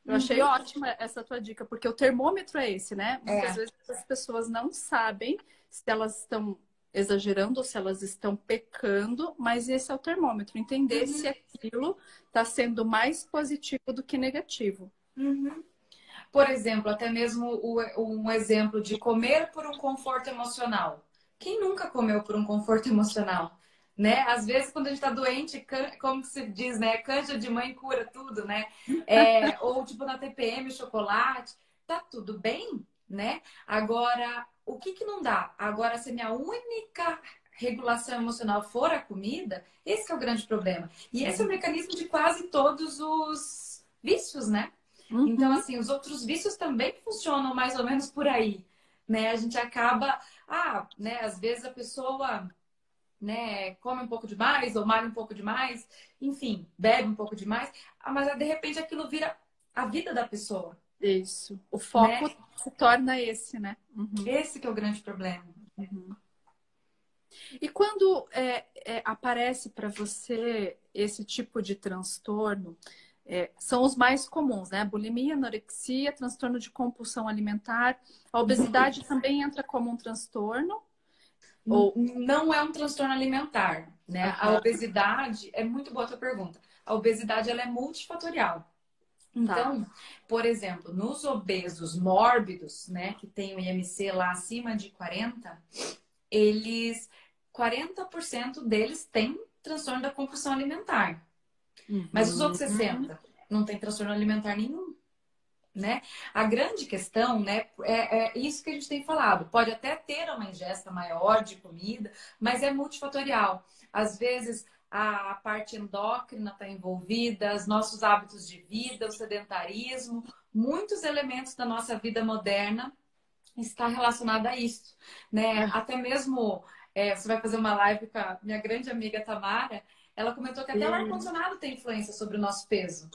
Eu achei ótima essa tua dica, porque o termômetro é esse, né? Muitas É. vezes as pessoas não sabem se elas estão exagerando ou se elas estão pecando, mas esse é o termômetro, entender se aquilo está sendo mais positivo do que negativo. Uhum. Por exemplo, até mesmo um exemplo de comer por um conforto emocional. Quem nunca comeu por um conforto emocional? Né? Às vezes, quando a gente está doente, como se diz, né? Canja de mãe cura tudo, né? Ou tipo na TPM, chocolate, tá tudo bem, né? Agora, o que não dá? Agora, se a minha única regulação emocional for a comida, esse é o grande problema. E esse é o mecanismo de quase todos os vícios, né? Então, Uhum. assim, os outros vícios também funcionam mais ou menos por aí, né? A gente acaba, né? Às vezes a pessoa, né, come um pouco demais ou malha um pouco demais, enfim, bebe um pouco demais, mas de repente aquilo vira a vida da pessoa, Isso. O né? foco se torna esse, né? Uhum. Esse que é o grande problema. Uhum. E quando aparece para você esse tipo de transtorno, são os mais comuns, né? Bulimia, anorexia, transtorno de compulsão alimentar. A obesidade também entra como um transtorno? Ou. Não é um transtorno alimentar, né? A Aham, obesidade, é muito boa a tua pergunta. A obesidade, ela é multifatorial. tá. Então, por exemplo, nos obesos mórbidos, né, que tem o IMC lá acima de 40, eles 40% deles têm transtorno da compulsão alimentar. Mas os outros Uhum. 60 não tem transtorno alimentar nenhum, né? A grande questão, né, é isso que a gente tem falado. Pode até ter uma ingesta maior de comida, mas é multifatorial. Às vezes a parte endócrina está envolvida, os nossos hábitos de vida, o sedentarismo, muitos elementos da nossa vida moderna está relacionado a isso, né? Ah, Até mesmo você vai fazer uma live com a minha grande amiga Tamara, ela comentou que até o ar-condicionado tem influência sobre o nosso peso.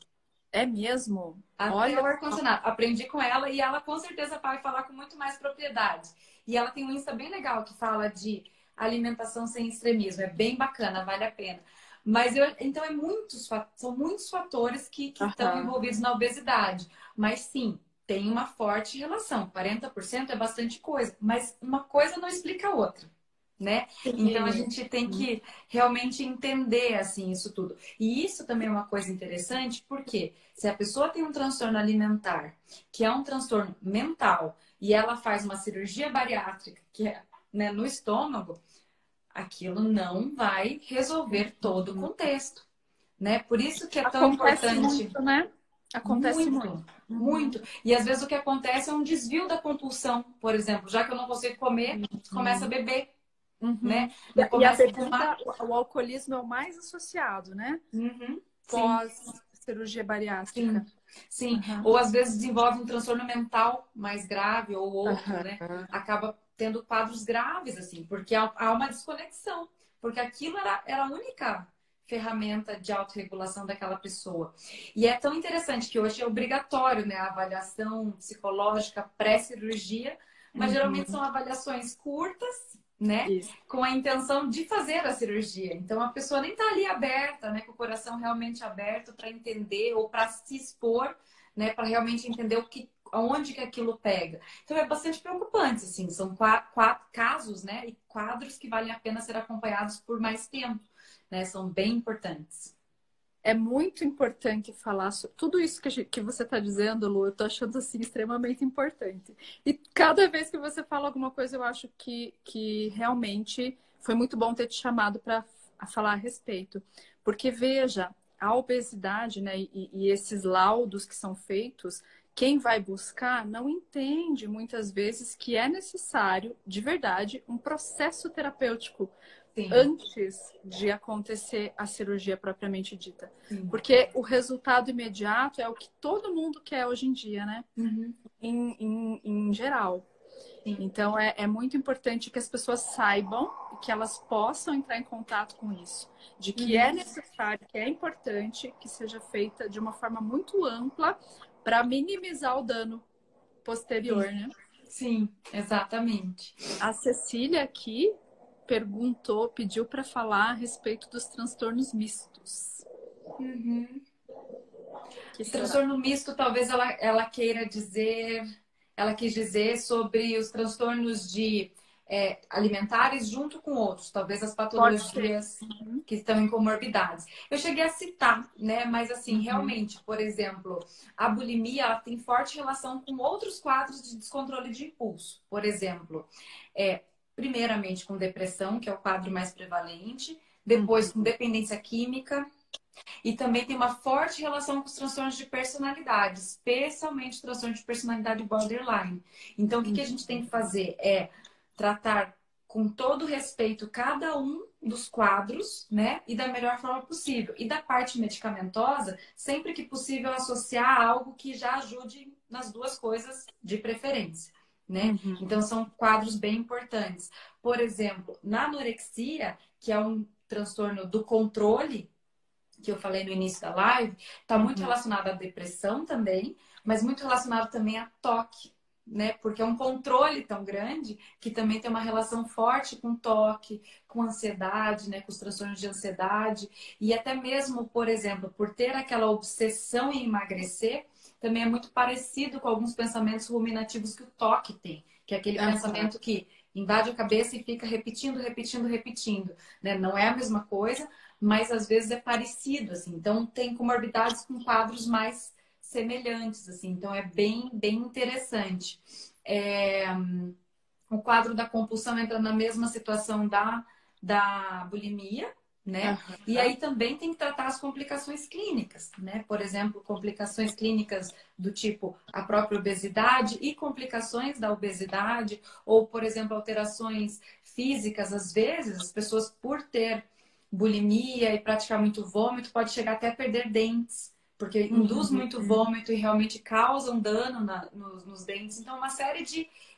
é mesmo? Até Olha o só. ar-condicionado. Aprendi com ela e ela com certeza vai falar com muito mais propriedade. E ela tem um Insta bem legal que fala de alimentação sem extremismo. É bem bacana, vale a pena. Mas então são muitos fatores que estão Aham. envolvidos na obesidade. Mas sim, tem uma forte relação. 40% é bastante coisa, mas uma coisa não explica a outra, né? Então a Sim. gente tem que realmente entender assim isso tudo. E isso também é uma coisa interessante, porque se a pessoa tem um transtorno alimentar, que é um transtorno mental, e ela faz uma cirurgia bariátrica, que é, né, no estômago, aquilo não vai resolver todo o contexto, né? Por isso que é tão Acontece importante. muito, né? Acontece muito. Muito, Uhum. muito. E às vezes o que acontece é um desvio da compulsão, por exemplo, já que eu não consigo comer, começa a Uhum. beber, né? Uhum. Não E a começa a fumar. bebida, o alcoolismo é o mais associado, né? Uhum, sim, Pós cirurgia bariátrica. sim, sim. Aham. Ou às vezes desenvolve um transtorno mental mais grave ou outro, Aham. né? Acaba tendo quadros graves, assim, porque há uma desconexão. Porque aquilo era a única ferramenta de autorregulação daquela pessoa. E é tão interessante que hoje é obrigatório, né, a avaliação psicológica pré-cirurgia, mas geralmente Uhum. são avaliações curtas, né, Isso. com a intenção de fazer a cirurgia. Então a pessoa nem está ali aberta, né, com o coração realmente aberto para entender ou para se expor, né, para realmente entender aonde que aquilo pega. Então é bastante preocupante, assim, são casos, né, e quadros que valem a pena ser acompanhados por mais tempo, né, são bem importantes. É muito importante falar sobre tudo isso que você está dizendo, Lu. Eu tô achando assim extremamente importante. E cada vez que você fala alguma coisa, eu acho que realmente foi muito bom ter te chamado para falar a respeito. Porque veja, a obesidade, né, e esses laudos que são feitos, quem vai buscar não entende muitas vezes que é necessário, de verdade, um processo terapêutico Sim, antes de acontecer a cirurgia propriamente dita. sim. Porque o resultado imediato é o que todo mundo quer hoje em dia, né? Uhum, Em geral. sim. Então, é muito importante que as pessoas saibam e que elas possam entrar em contato com isso. De que é Uhum. necessário, que é importante que seja feita de uma forma muito ampla para minimizar o dano posterior, Sim, né? sim, exatamente. A Cecília aqui perguntou, pediu para falar a respeito dos transtornos mistos. Uhum. Que O será? transtorno misto, talvez ela queira dizer, ela quis dizer sobre os transtornos de alimentares junto com outros, talvez as Pode ser. patologias Uhum. que estão em comorbidades. Eu cheguei a citar, né? Mas assim, Uhum. realmente, por exemplo, a bulimia ela tem forte relação com outros quadros de descontrole de impulso. Por exemplo, primeiramente com depressão, que é o quadro mais prevalente, depois com Uhum. dependência química, e também tem uma forte relação com os transtornos de personalidade, especialmente o transtorno de personalidade borderline. Então, o que a gente tem que fazer é tratar com todo respeito cada um dos quadros, né? E da melhor forma possível. E da parte medicamentosa, sempre que possível, associar algo que já ajude nas duas coisas de preferência, né? Uhum. Então, são quadros bem importantes. Por exemplo, na anorexia, que é um transtorno do controle, que eu falei no início da live, está muito Uhum. relacionado à depressão também, mas muito relacionado também a toque, né? Porque é um controle tão grande que também tem uma relação forte com toque, com ansiedade, né? Com os transtornos de ansiedade e até mesmo, por exemplo, por ter aquela obsessão em emagrecer, também é muito parecido com alguns pensamentos ruminativos que o toque tem, que é aquele Aham. pensamento que invade a cabeça e fica repetindo, repetindo, repetindo, né? Não é a mesma coisa, mas às vezes é parecido, assim. Então tem comorbidades com quadros mais semelhantes, assim. Então é bem, bem interessante. É, o quadro da compulsão entra na mesma situação da bulimia, né? E Aham. aí também tem que tratar as complicações clínicas, né? Por exemplo, complicações clínicas do tipo a própria obesidade e complicações da obesidade, ou, por exemplo, alterações físicas. Às vezes, as pessoas, por ter bulimia e praticar muito vômito, pode chegar até a perder dentes, porque induz Uhum. muito vômito e realmente causa um dano nos dentes. Então, uma série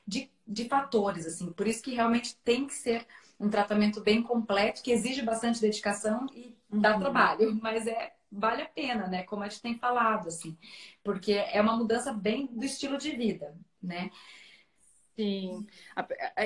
de fatores, assim. Por isso que realmente tem que ser um tratamento bem completo, que exige bastante dedicação e dá Uhum. trabalho, mas vale a pena, né? Como a gente tem falado, assim, porque é uma mudança bem do estilo de vida, né? Sim.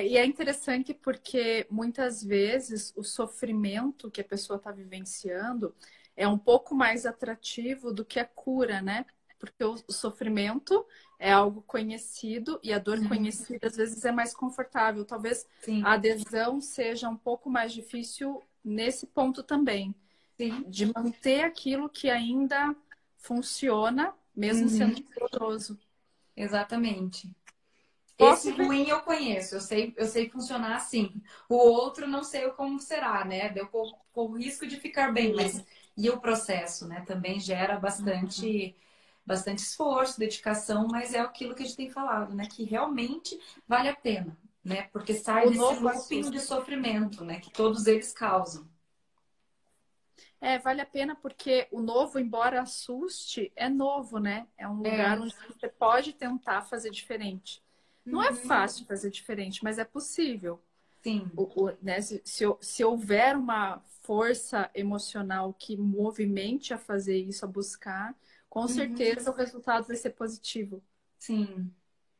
E é interessante porque muitas vezes o sofrimento que a pessoa está vivenciando é um pouco mais atrativo do que a cura, né? Porque o sofrimento é algo conhecido e a dor Uhum. conhecida às vezes é mais confortável. Talvez a Sim, adesão seja um pouco mais difícil nesse ponto também, sim. de manter aquilo que ainda funciona, mesmo sendo Uhum. doloroso. Exatamente. Esse Posso ver? ruim eu conheço, eu sei funcionar assim. O outro não sei como será, né? Eu corro risco de ficar bem, mas e o processo, né? Também gera bastante esforço, dedicação, mas é aquilo que a gente tem falado, né? Que realmente vale a pena, né? Porque sai O desse novo looping assusta. de sofrimento, né? Que todos eles causam. É, vale a pena porque o novo, embora assuste, é novo, né? É um lugar É. onde você pode tentar fazer diferente. Não é Uhum. fácil fazer diferente, mas é possível. Sim. Né? Se houver uma força emocional que movimente a fazer isso, a buscar, com Uhum. certeza o resultado vai ser positivo, Sim.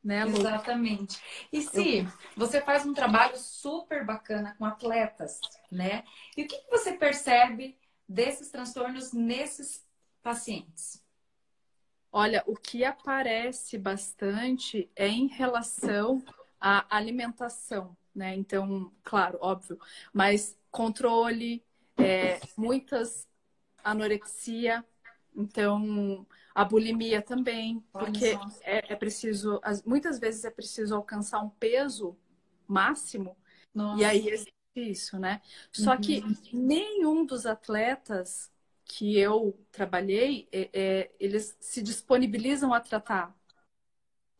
né, Lu? Exatamente. E Eu, se você faz um trabalho super bacana com atletas, né? E o que que você percebe desses transtornos nesses pacientes? Olha, o que aparece bastante é em relação à alimentação, né? Então, claro, óbvio, mas controle, muitas anorexia, então a bulimia também, Olha porque só. é preciso, muitas vezes é preciso alcançar um peso máximo e Nossa. aí existe isso, né? Só que Uhum. nenhum dos atletas que eu trabalhei, eles se disponibilizam a tratar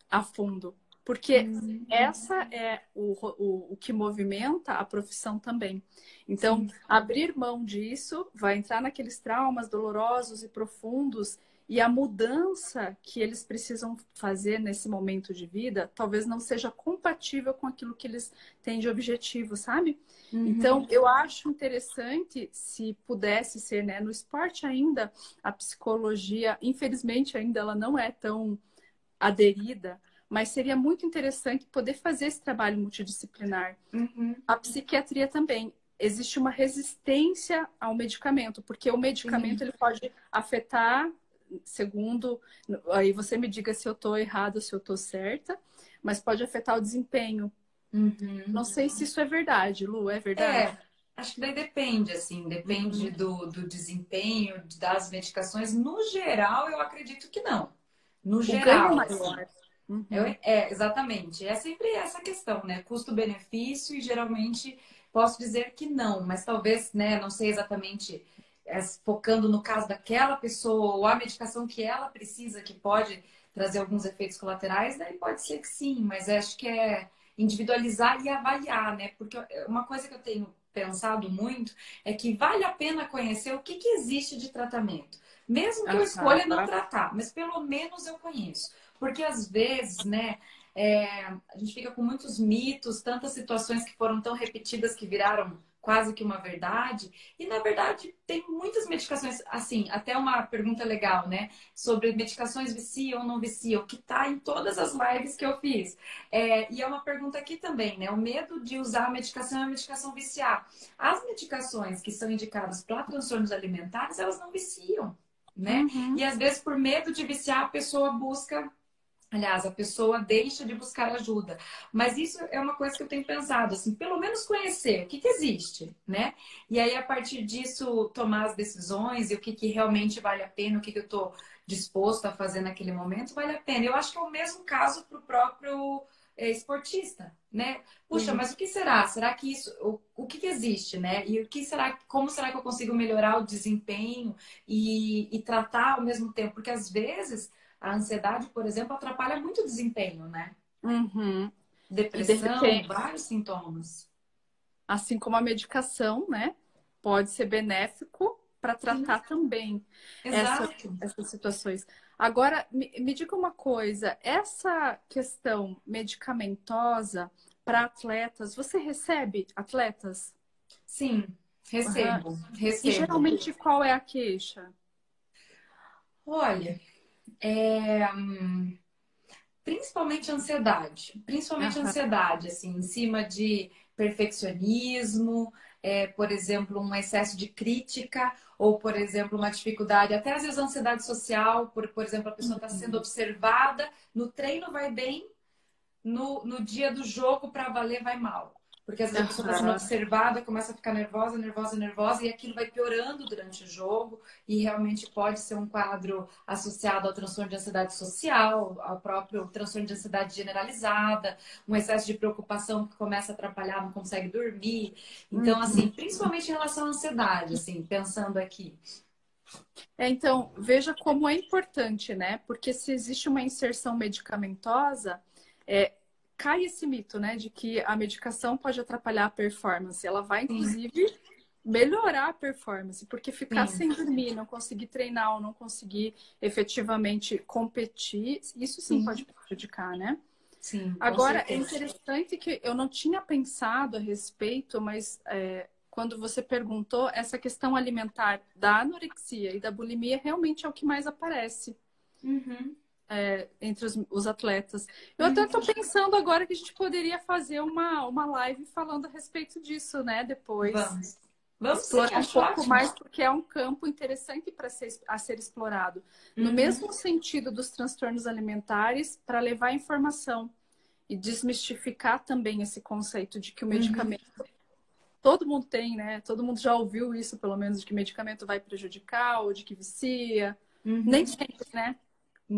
a fundo, porque Uhum. essa é o que movimenta a profissão também. Então, Sim. abrir mão disso vai entrar naqueles traumas dolorosos e profundos, e a mudança que eles precisam fazer nesse momento de vida talvez não seja compatível com aquilo que eles têm de objetivo, sabe? Então, Uhum. eu acho interessante se pudesse ser, né, no esporte ainda, a psicologia, infelizmente ainda ela não é tão aderida, mas seria muito interessante poder fazer esse trabalho multidisciplinar. Uhum. A psiquiatria também. Existe uma resistência ao medicamento, porque o medicamento Sim. ele pode afetar, segundo, aí você me diga se eu estou errada ou se eu estou certa, mas pode afetar o desempenho. Uhum. Não sei se isso é verdade, Lu, é verdade? É, acho que daí depende, assim, depende Uhum. do desempenho, das medicações. No geral, eu acredito que não. No O ganho é geral, assim. maior. Uhum. Exatamente. É sempre essa questão, né? Custo-benefício, e geralmente posso dizer que não, mas talvez, né, não sei exatamente focando no caso daquela pessoa ou a medicação que ela precisa, que pode trazer alguns efeitos colaterais, daí pode ser que sim, mas acho que é individualizar e avaliar, né? Porque uma coisa que eu tenho pensado muito é que vale a pena conhecer o que existe de tratamento. Mesmo que eu escolha não Aham. tratar, mas pelo menos eu conheço. Porque às vezes, né, a gente fica com muitos mitos, tantas situações que foram tão repetidas que viraram quase que uma verdade. E na verdade tem muitas medicações, assim, até uma pergunta legal, né, sobre medicações viciam ou não viciam, que tá em todas as lives que eu fiz. E é uma pergunta aqui também, né, o medo de usar a medicação é a medicação viciar. As medicações que são indicadas para transtornos alimentares, elas não viciam. Né? E Uhum. às vezes, por medo de viciar, a pessoa busca. Aliás, a pessoa deixa de buscar ajuda. Mas isso é uma coisa que eu tenho pensado, assim, pelo menos conhecer o que existe, né? E aí, a partir disso, tomar as decisões e o que realmente vale a pena, o que eu estou disposto a fazer naquele momento, vale a pena. Eu acho que é o mesmo caso para o próprio esportista, né? Puxa, Sim. mas o que será? Será que isso, o que existe, né? E o que será, como será que eu consigo melhorar o desempenho e tratar ao mesmo tempo? Porque às vezes a ansiedade, por exemplo, atrapalha muito o desempenho, né? Uhum. E de Depressão, repente, vários sintomas. assim como a medicação, né, pode ser benéfico para Sim, tratar também exato. essas situações. Agora, me diga uma coisa, essa questão medicamentosa para atletas, você recebe atletas? Sim, Aham. recebo, E recebo. geralmente qual é a queixa? Olha, principalmente ansiedade. Principalmente Aham. ansiedade, assim, em cima de perfeccionismo, por exemplo, um excesso de crítica, ou, por exemplo, uma dificuldade, até às vezes ansiedade social, por exemplo, a pessoa está sendo Uhum. observada, no treino vai bem, no dia do jogo para valer vai mal. Porque às vezes a pessoa está sendo Aham. observada, começa a ficar nervosa, nervosa, nervosa, e aquilo vai piorando durante o jogo, e realmente pode ser um quadro associado ao transtorno de ansiedade social, ao próprio transtorno de ansiedade generalizada, um excesso de preocupação que começa a atrapalhar, não consegue dormir. Então, assim, Uhum. principalmente em relação à ansiedade, assim, pensando aqui. Então, veja como é importante, né? Porque se existe uma inserção medicamentosa, é, cai esse mito, né, de que a medicação pode atrapalhar a performance. Ela vai, Sim, inclusive, melhorar a performance, porque ficar sim, sem dormir, não conseguir treinar ou não conseguir efetivamente competir, isso sim sim, pode prejudicar, né? sim, com Agora, é certeza. interessante que eu não tinha pensado a respeito, mas quando você perguntou, essa questão alimentar da anorexia e da bulimia realmente é o que mais aparece Uhum, entre os atletas. Eu até estou uhum. pensando agora que a gente poderia fazer uma live falando a respeito disso, né? Depois. Vamos. Vamos sim, explorar um acho pouco ótimo. mais, porque é um campo interessante a ser explorado. No mesmo sentido dos transtornos alimentares, para levar informação e desmistificar também esse conceito de que o Uhum, medicamento, todo mundo tem, né? Todo mundo já ouviu isso, pelo menos, de que medicamento vai prejudicar ou de que vicia. Nem uhum. sempre, né?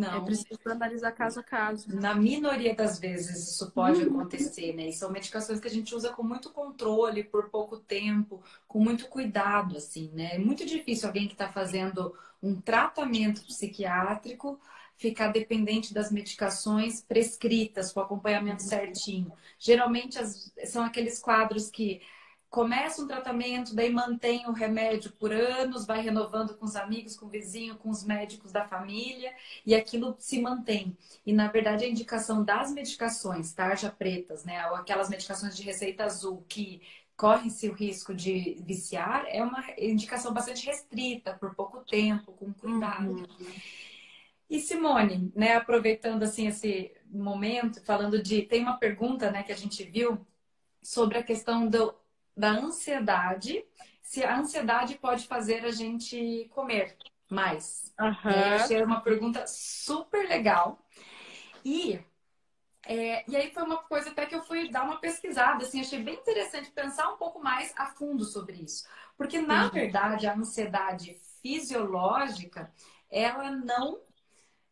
É Não. preciso analisar caso a caso. Na minoria das vezes isso pode acontecer, né? E são medicações que a gente usa com muito controle, por pouco tempo, com muito cuidado, assim, né? É muito difícil alguém que está fazendo um tratamento psiquiátrico ficar dependente das medicações prescritas, com o acompanhamento certinho. Geralmente são aqueles quadros que começa um tratamento, daí mantém o remédio por anos, vai renovando com os amigos, com o vizinho, com os médicos da família, e aquilo se mantém. E, na verdade, a indicação das medicações, tarja pretas, né? Ou aquelas medicações de receita azul que correm-se o risco de viciar, é uma indicação bastante restrita, por pouco tempo, com cuidado. Uhum. E Simone, né, aproveitando assim esse momento, falando de. Tem uma pergunta, né, que a gente viu sobre a questão da ansiedade, se a ansiedade pode fazer a gente comer mais. E aí Aham. achei uma pergunta super legal. E, e aí foi uma coisa até que eu fui dar uma pesquisada, assim, achei bem interessante pensar um pouco mais a fundo sobre isso. Porque, na Sim. verdade, a ansiedade fisiológica, ela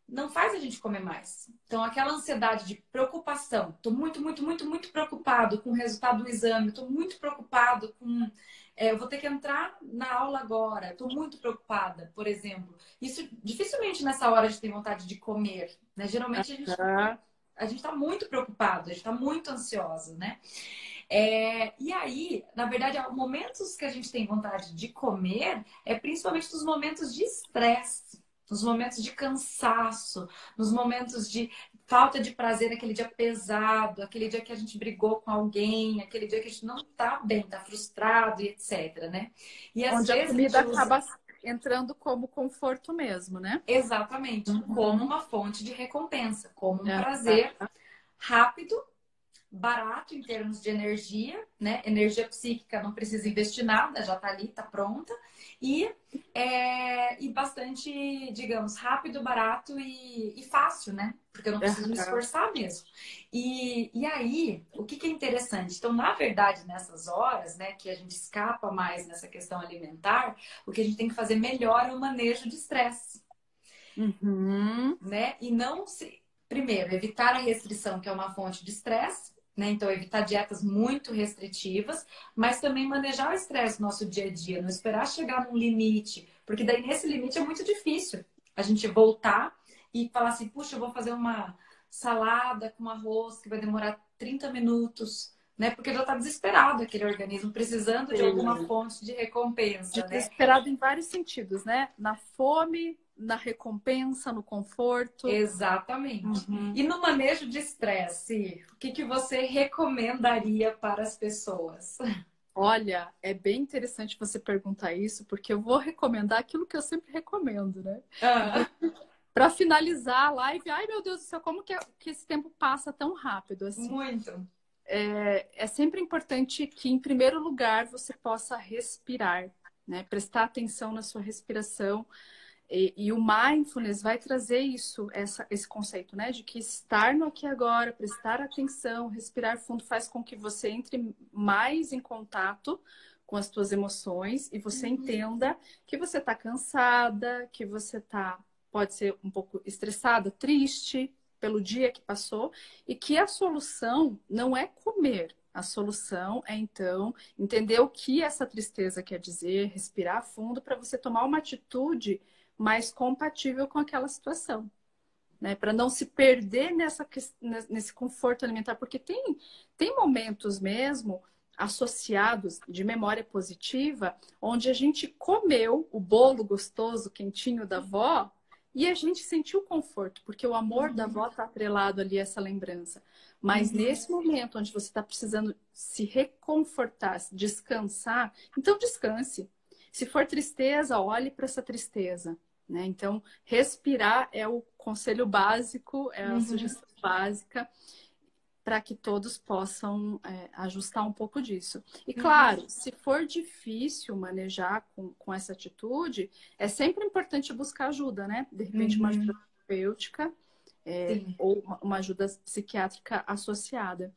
não faz a gente comer mais. Então, aquela ansiedade de preocupação, estou muito, muito, muito, muito preocupado com o resultado do exame, estou muito preocupado com. Eu vou ter que entrar na aula agora, estou muito preocupada, por exemplo. Isso dificilmente nessa hora a gente tem vontade de comer, né? Geralmente Aham. a gente está muito preocupado, a gente está muito ansiosa, né? E aí, na verdade, momentos que a gente tem vontade de comer é principalmente nos momentos de estresse, nos momentos de cansaço, nos momentos de falta de prazer, aquele dia pesado, aquele dia que a gente brigou com alguém, aquele dia que a gente não tá bem, tá frustrado e etc, né? E às Onde a vezes a comida gente usa acaba entrando como conforto mesmo, né? exatamente como Uhum. uma fonte de recompensa, como um É. prazer rápido, barato em termos de energia, né? Energia psíquica não precisa investir nada, já tá ali, tá pronta. E, e bastante, digamos, rápido, barato e fácil, né? Porque eu não preciso me Aham. esforçar mesmo. E aí, o que é interessante? Então, na verdade, nessas horas, né, que a gente escapa mais nessa questão alimentar, o que a gente tem que fazer melhor é o manejo de estresse, Uhum. né? E não se. Primeiro, evitar a restrição, que é uma fonte de estresse, né? Então, evitar dietas muito restritivas, mas também manejar o estresse no nosso dia a dia, não esperar chegar num limite, porque daí nesse limite é muito difícil a gente voltar e falar assim: puxa, eu vou fazer uma salada com arroz que vai demorar 30 minutos. Né? Porque já está desesperado aquele organismo, precisando de alguma Sim. fonte de recompensa, né? Desesperado em vários sentidos, né? Na fome, na recompensa, no conforto. Exatamente. Uhum. E no manejo de estresse, o que você recomendaria para as pessoas? Olha, é bem interessante você perguntar isso, porque eu vou recomendar aquilo que eu sempre recomendo, né? Ah, Para finalizar a live, ai meu Deus do céu, como que esse tempo passa tão rápido assim? muito. É sempre importante que, em primeiro lugar, você possa respirar, né? Prestar atenção na sua respiração. E o mindfulness vai trazer esse conceito, né? De que estar no aqui e agora, prestar atenção, respirar fundo faz com que você entre mais em contato com as suas emoções e você Uhum. entenda que você está cansada, que você pode ser um pouco estressada, triste pelo dia que passou e que a solução não é comer. A solução é, então, entender o que essa tristeza quer dizer, respirar fundo para você tomar uma atitude mais compatível com aquela situação, né? Para não se perder nesse conforto alimentar, porque tem momentos mesmo associados de memória positiva, onde a gente comeu o bolo gostoso, quentinho da avó, e a gente sentiu conforto, porque o amor da Uhum. avó está atrelado ali a essa lembrança. Mas Uhum. nesse momento onde você está precisando se reconfortar, descansar, então descanse. Se for tristeza, olhe para essa tristeza, né? Então, respirar é o conselho básico, é a Uhum. sugestão básica para que todos possam ajustar um pouco disso. E claro, se for difícil manejar com essa atitude, é sempre importante buscar ajuda, né? De repente, uma ajuda terapêutica ou uma ajuda psiquiátrica associada.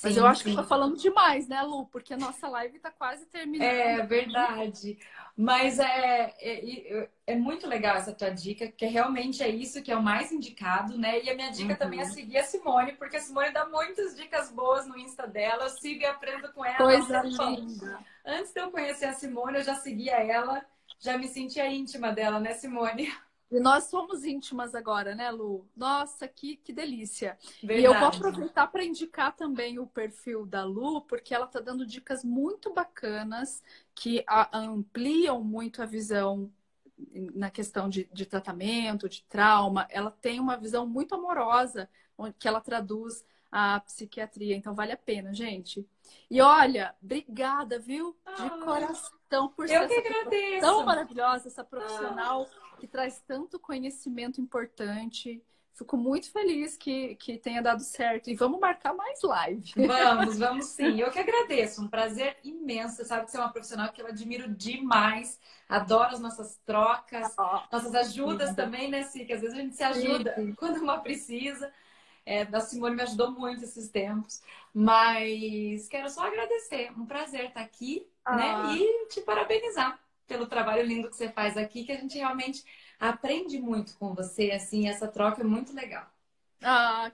Mas eu acho que eu tô falando demais, né, Lu? Porque a nossa live tá quase terminando. É verdade. Mas é muito legal essa tua dica, porque realmente é isso que é o mais indicado, né? E a minha dica também é seguir a Simone, porque a Simone dá muitas dicas boas no Insta dela. Eu sigo e aprendo com ela. Coisa linda. Antes de eu conhecer a Simone, eu já seguia ela, já me sentia íntima dela, né, Simone? E nós somos íntimas agora, né, Lu? Nossa, que delícia. Verdade. E eu vou aproveitar para indicar também o perfil da Lu, porque ela está dando dicas muito bacanas que ampliam muito a visão na questão de tratamento, de trauma. Ela tem uma visão muito amorosa, que ela traduz a psiquiatria. Então, vale a pena, gente. E olha, obrigada, viu? De coração por ser tão maravilhosa, essa profissional que traz tanto conhecimento importante. Fico muito feliz que tenha dado certo. E vamos marcar mais live. Vamos sim. Eu que agradeço. Um prazer imenso. Você sabe que você é uma profissional que eu admiro demais. Adoro as nossas trocas, nossas ajudas também, né, Si? Que às vezes a gente se ajuda quando uma precisa. A Simone me ajudou muito esses tempos. Mas quero só agradecer. Um prazer estar aqui, né? E te parabenizar pelo trabalho lindo que você faz aqui, que a gente realmente aprende muito com você, assim, essa troca é muito legal.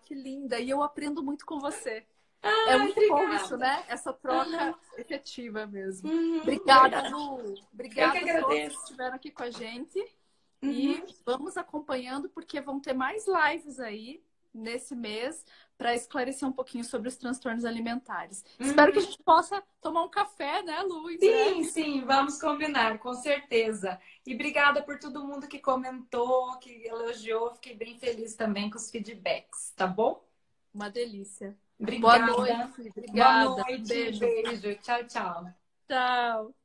Que linda! E eu aprendo muito com você. É muito bom isso, né? Essa troca efetiva mesmo. Obrigada, Lu. Obrigada a todos que estiveram aqui com a gente. E vamos acompanhando, porque vão ter mais lives aí nesse mês para esclarecer um pouquinho sobre os transtornos alimentares. Espero que a gente possa tomar um café, né, Lu? Sim, vamos combinar, com certeza. E obrigada por todo mundo que comentou, que elogiou. Fiquei bem feliz também com os feedbacks, tá bom? Uma delícia. Obrigada. Boa noite. Obrigada. Boa noite. Beijo. Tchau, tchau. Tchau.